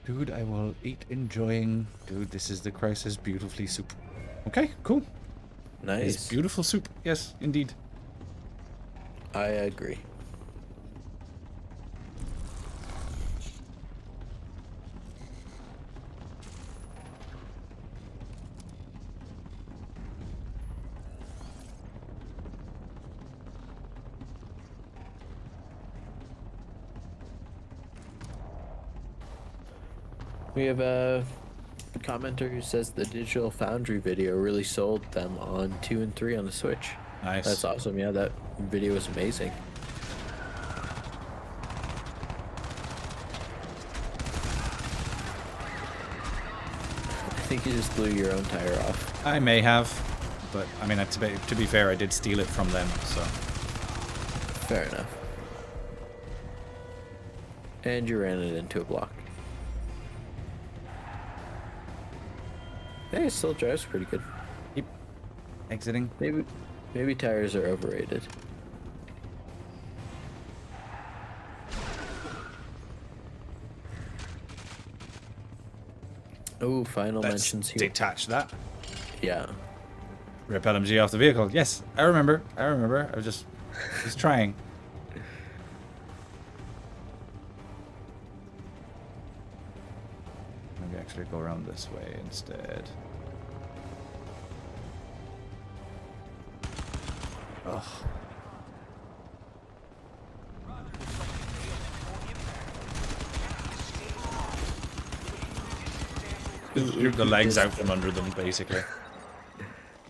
Dude, I will eat enjoying. Dude, this is the Crysis beautifully soup. Okay, cool. Nice. It's beautiful soup. Yes, indeed. I agree. We have a commenter who says the Digital Foundry video really sold them on 2 and 3 on the Switch. Nice. That's awesome. Yeah, that video was amazing. I think you just blew your own tire off. I may have. but I mean, to be fair, I did steal it from them, so. Fair enough. And you ran it into a block. Hey, it still drives pretty good. Keep exiting. Maybe tires are overrated. Oh, final Let's mentions here. detach that. Yeah. Rip LMG off the vehicle. Yes, I remember. I was just trying. Maybe actually go around this way instead. Ugh. Just rip the legs out from under them, basically.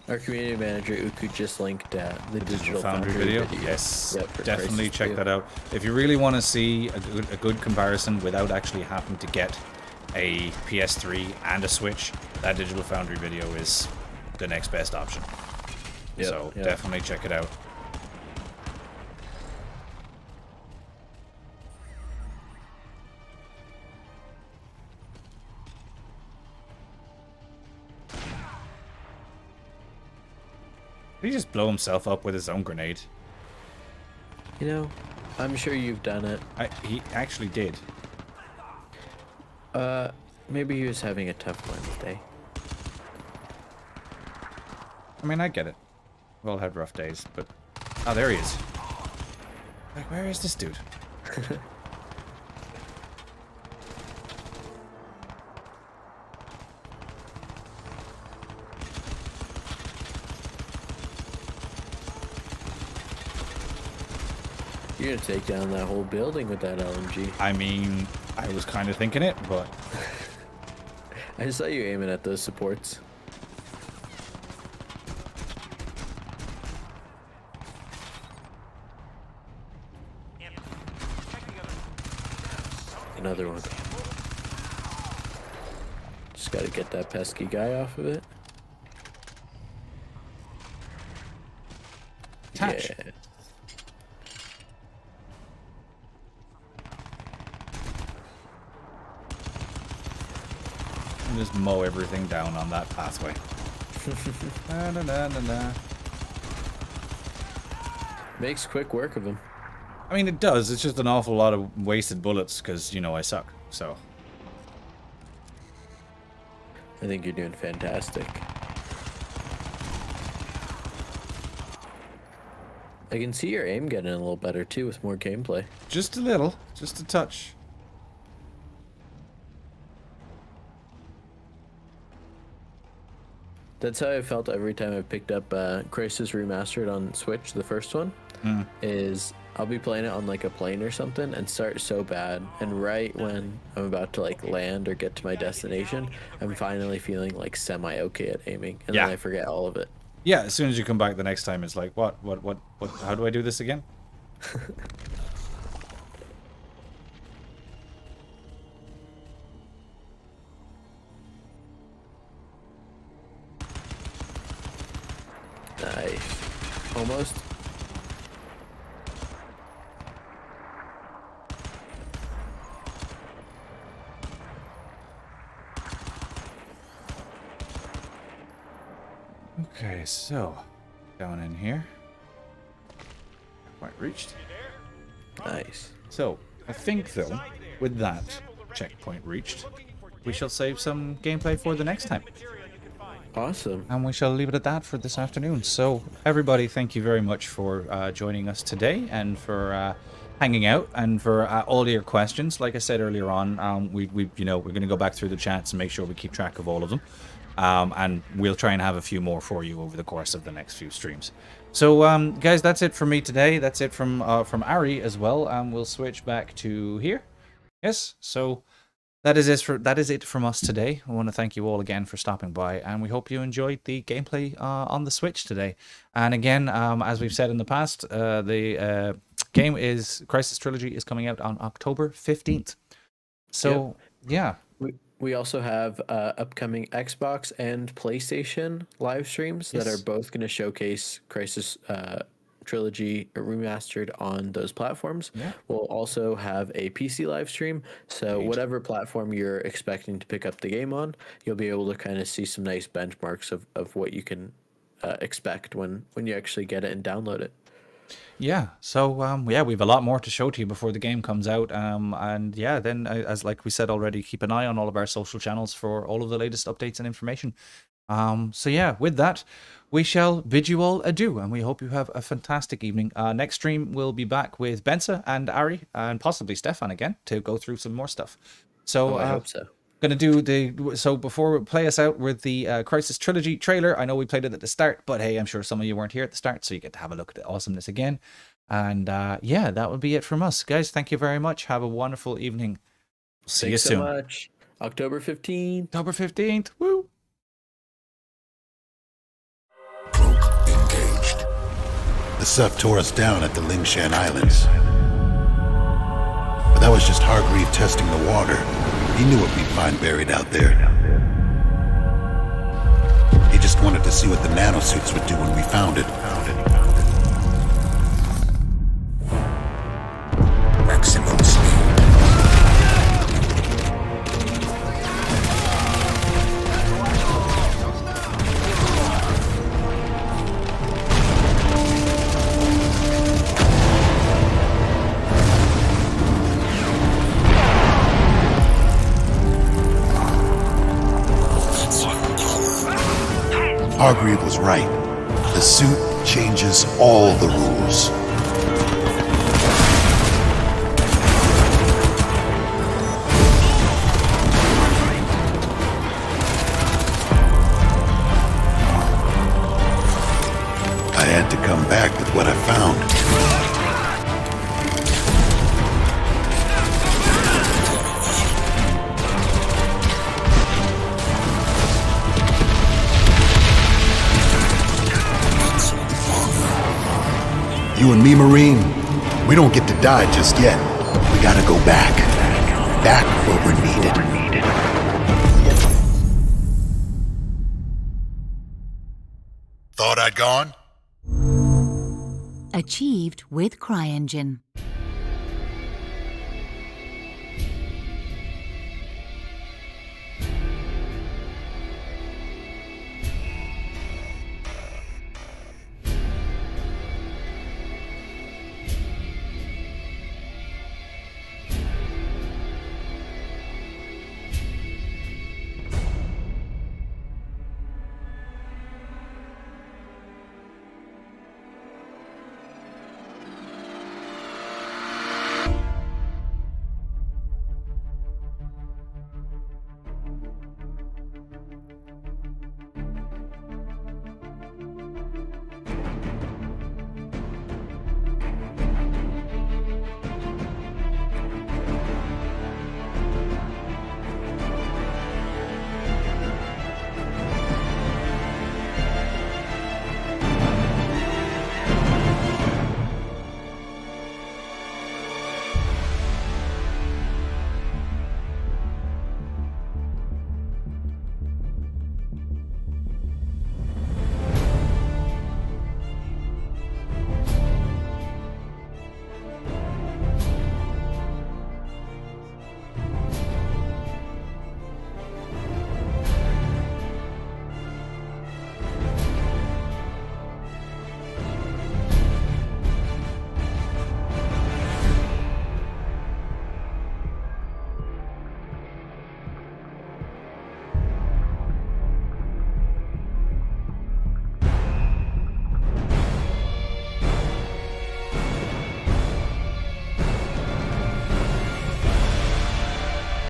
Our community manager Uku just linked the Digital Foundry video. Yes, Yep, for definitely Crysis check 2. that out. If you really want to see a good comparison without actually having to get a PS3 and a Switch, that Digital Foundry video is the next best option. Yep, So yep. definitely check it out. Did he just blow himself up with his own grenade? You know, I'm sure you've done it. He actually did. Maybe he was having a tough Wednesday. I mean, I get it. We've all had rough days, but... Oh, there he is. Like, where is this dude? You're gonna take down that whole building with that LMG. I mean, I was kind of thinking it, but... I saw you aiming at those supports. Another one. Just gotta get that pesky guy off of it. Attach. Yeah. And just mow everything down on that pathway. Na, na, na, na, na. Makes quick work of him. I mean, it does. It's just an awful lot of wasted bullets because, you know, I suck. So, I think you're doing fantastic. I can see your aim getting a little better too with more gameplay. just a little. Just a touch. That's how I felt every time I picked up Crysis Remastered on Switch, the first one. Is I'll be playing it on like a plane or something and start so bad, and right when I'm about to like land or get to my destination, I'm finally feeling like semi okay at aiming, and Yeah. then I forget all of it. Yeah, as soon as you come back the next time, it's like, what, how do I do this again? Nice. Almost. Okay, so, down in here. Quite reached. Nice. So, I think though, with that checkpoint reached, we shall save some gameplay for the next time. Awesome. And we shall leave it at that for this afternoon. So, everybody, thank you very much for joining us today and for hanging out and for all your questions. Like I said earlier on, we're going to go back through the chats and make sure we keep track of all of them. And we'll try and have a few more for you over the course of the next few streams. So, guys, that's it for me today. That's it from Ari as well. We'll switch back to here. Yes, so that is it from us today. I want to thank you all again for stopping by, and we hope you enjoyed the gameplay on the Switch today. And again, as we've said in the past, the game Crysis Trilogy is coming out on October 15th. So, yeah. We also have upcoming Xbox and PlayStation live streams that are Yes. both going to showcase Crysis Trilogy Remastered on those platforms. Yeah. We'll also have a PC live stream. So, Indeed. whatever platform you're expecting to pick up the game on, you'll be able to kind of see some nice benchmarks of what you can expect when you actually get it and download it. Yeah, so yeah, we have a lot more to show to you before the game comes out, and yeah, then as like we said already, keep an eye on all of our social channels for all of the latest updates and information. So yeah, with that, we shall bid you all adieu, and we hope you have a fantastic evening. Next stream we'll be back with Benza and Ari and possibly Stefan again to go through some more stuff. So I hope so. Gonna do so before we play us out with the Crysis Trilogy trailer. I know we played it at the start, but hey, I'm sure some of you weren't here at the start, so you get to have a look at the awesomeness again. And yeah, that would be it from us, guys. Thank you very much. Have a wonderful evening. See you Thanks so soon. much. October 15th. October 15th. Woo! Cloak engaged. The Suf tore us down at the Lingshan Islands. But that was just Hargreave testing the water. He knew what we'd find buried out there. He just wanted to see what the nanosuits would do when we found it. Maximum speed. Hargreave was right. The suit changes all the rules. I had to come back with what I found. You and me, Marine, we don't get to die just yet. We gotta go back. Back where we're needed. Thought I'd gone? Achieved with CryEngine.